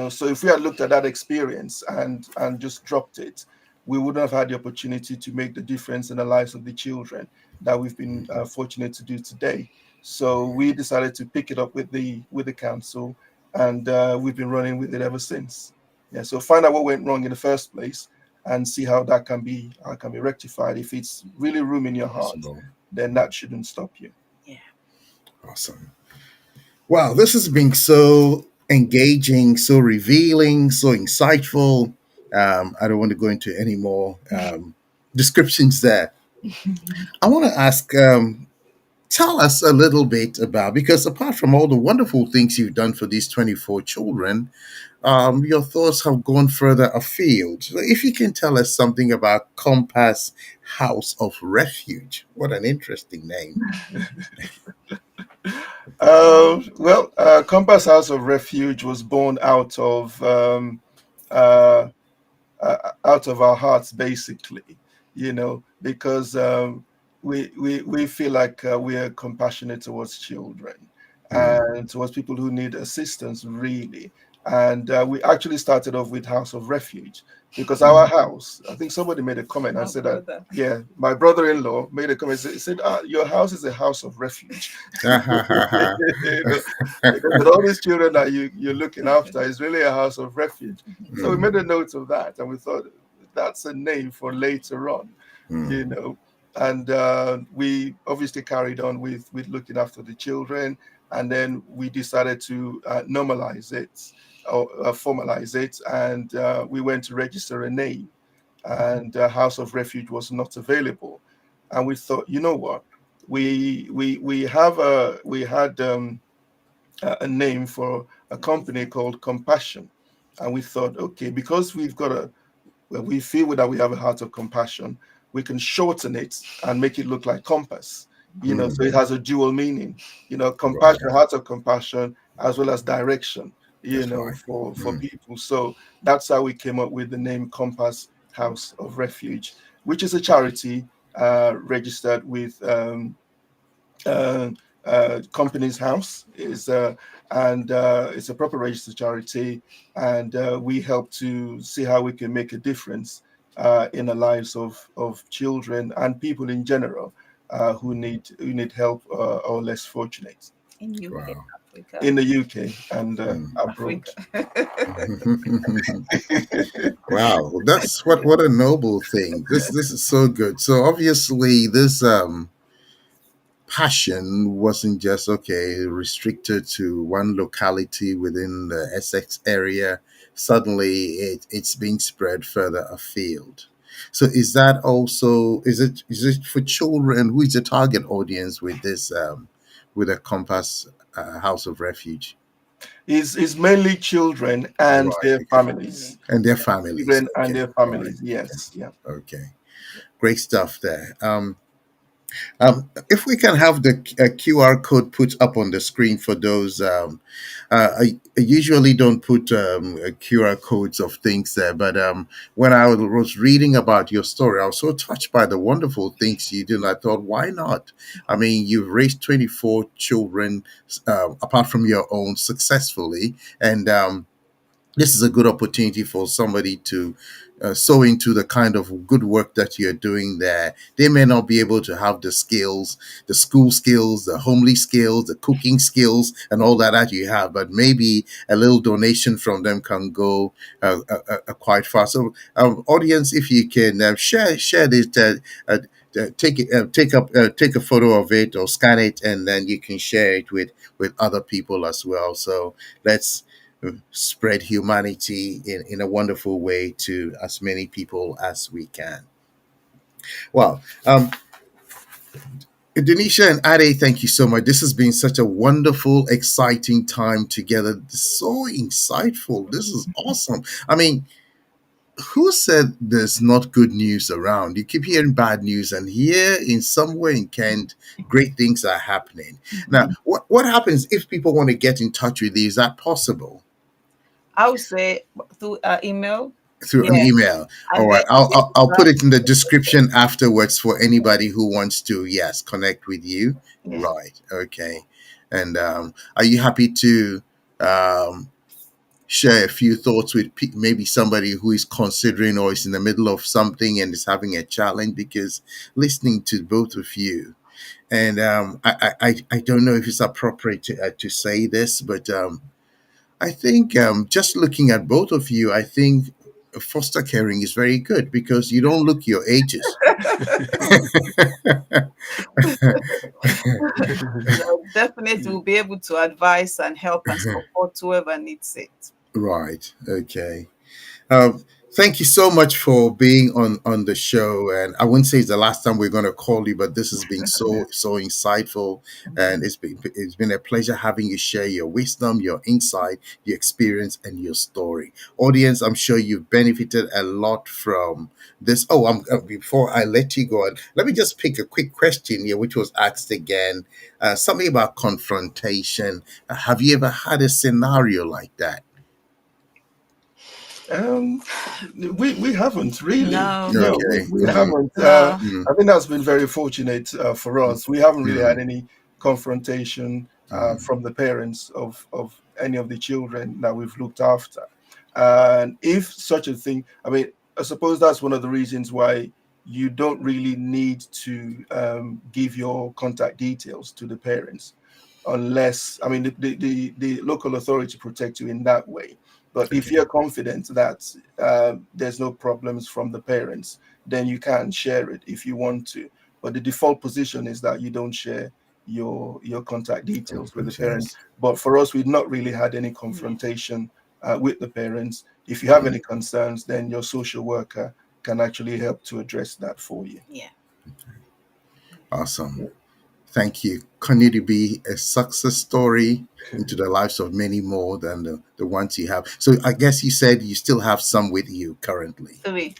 So if we had looked at that experience and just dropped it, we wouldn't have had the opportunity to make the difference in the lives of the children that we've been fortunate to do today. So we decided to pick it up with the council, and we've been running with it ever since. Yeah. So find out what went wrong in the first place and see how that can be rectified if it's really room in your heart possible. then that shouldn't stop you. Yeah. Awesome. Wow, this has been so engaging, so revealing, so insightful. I don't want to go into any more descriptions there. I want to ask, tell us a little bit about, because apart from all the wonderful things you've done for these 24 children, your thoughts have gone further afield. So if you can tell us something about Compass House of Refuge. What an interesting name. Compass House of Refuge was born uh, out of our hearts, basically, because we feel like we are compassionate towards children Mm, and towards people who need assistance, really. And we actually started off with House of Refuge because our house, I think somebody made a comment and My said that, brother. yeah, my brother-in-law made a comment. He said, your house is a house of refuge. Ha, ha, ha, ha. You know, because with all these children that you're looking after, it's really a house of refuge. So we Mm, made a note of that, and we thought that's a name for later on, mm, you know. And we obviously carried on with looking after the children, and then we decided to normalize it or formalize it, and we went to register a name, and House of Refuge was not available, and we thought, you know what, we had a name for a company called Compassion. And we thought, okay, because we feel that we have a heart of compassion, we can shorten it and make it look like compass, so mm. it has a dual meaning, Right. compassion, heart of compassion, as well as direction, That's right. for Mm, people. So that's how we came up with the name Compass House of Refuge, which is a charity registered with uh, Company's House is and it's a proper registered charity, and we help to see how we can make a difference in the lives of children and people in general who need help or less fortunate In UK, wow. Africa. in the UK and Mm. abroad. Africa. Wow, that's what a noble thing. This is so good. So obviously this passion wasn't just okay restricted to one locality within the Essex area. Suddenly it's being spread further afield. So is that also, is it for children? Who is the target audience with this with a Compass House of Refuge? Is mainly children and Right. their Okay. families. And their families. Children and Okay. their All right. families. Okay. Yes, yeah. Okay. Great stuff there. If we can have the QR code put up on the screen for those, I usually don't put QR codes of things there, but when I was reading about your story, I was so touched by the wonderful things you do. And I thought, why not? I mean, you've raised 24 children apart from your own successfully, and this is a good opportunity for somebody to sow into the kind of good work that you're doing there. They may not be able to have the skills, the school skills, the homely skills, the cooking skills, and all that you have, but maybe a little donation from them can go quite far. So, audience, if you can share this. Take it, take a photo of it or scan it, and then you can share it with other people as well. So let's spread humanity in a wonderful way to as many people as we can. Well, Denisha and Ade, thank you so much. This has been such a wonderful, exciting time together. So insightful. This is awesome. I mean, who said there's not good news around? You keep hearing bad news, and here in somewhere in Kent, great things are happening. Now, what happens if people want to get in touch with you? Is that possible? I would say through email. Through an Yeah. email. All And then right. I'll put that, it in the description afterwards for anybody who wants to, yes, connect with you. yeah. Right. Okay. And are you happy to um, share a few thoughts with maybe somebody who is considering or is in the middle of something and is having a challenge? Because listening to both of you, and I don't know if it's appropriate to say this, but I think just looking at both of you, I think foster caring is very good because you don't look your ages. No, definitely we'll be able to advise and help and support whoever needs it. Right. Okay. Um, Thank you so much for being on the show. And I wouldn't say it's the last time we're going to call you, but this has been so insightful, and it's been a pleasure having you share your wisdom, your insight, your experience, and your story. Audience, I'm sure you've benefited a lot from this. Oh, before I let you go, let me just pick a quick question here, which was asked again. Something about confrontation. Have you ever had a scenario like that? Um, we haven't really. No, No, we, Okay. we haven't. no. Mm, I think that's been very fortunate for mm, us. We haven't really had mm, any confrontation mm. from the parents of any of the children that we've looked after. And if such a thing, I mean, I suppose that's one of the reasons why you don't really need to give your contact details to the parents unless, I mean, the local authority protect you in that way. But if Okay. you're confident that there's no problems from the parents, then you can share it if you want to. But the default position is that you don't share your contact details with the parent. Yes. But for us, we've not really had any Yeah. confrontation with the parents. If you have any concerns, then your social worker can actually help to address that for you. Yeah. Awesome. Thank you. Continue to be a success story into the lives of many more than the ones you have. So I guess you said you still have some with you currently. 3.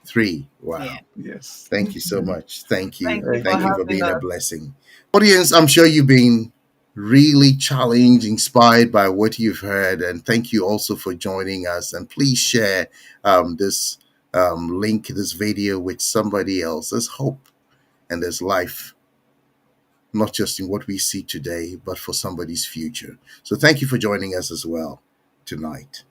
Three. Yeah. Wow. Yes. Thank you so much. Thank Thank you. you Thank for Thank you you. for having being a us. blessing. Audience, I'm sure you've been really challenged, inspired by what you've heard. And thank you also for joining us. And please share this link, this video with somebody else. There's hope and there's life, not just in what we see today, but for somebody's future. So thank you for joining us as well tonight.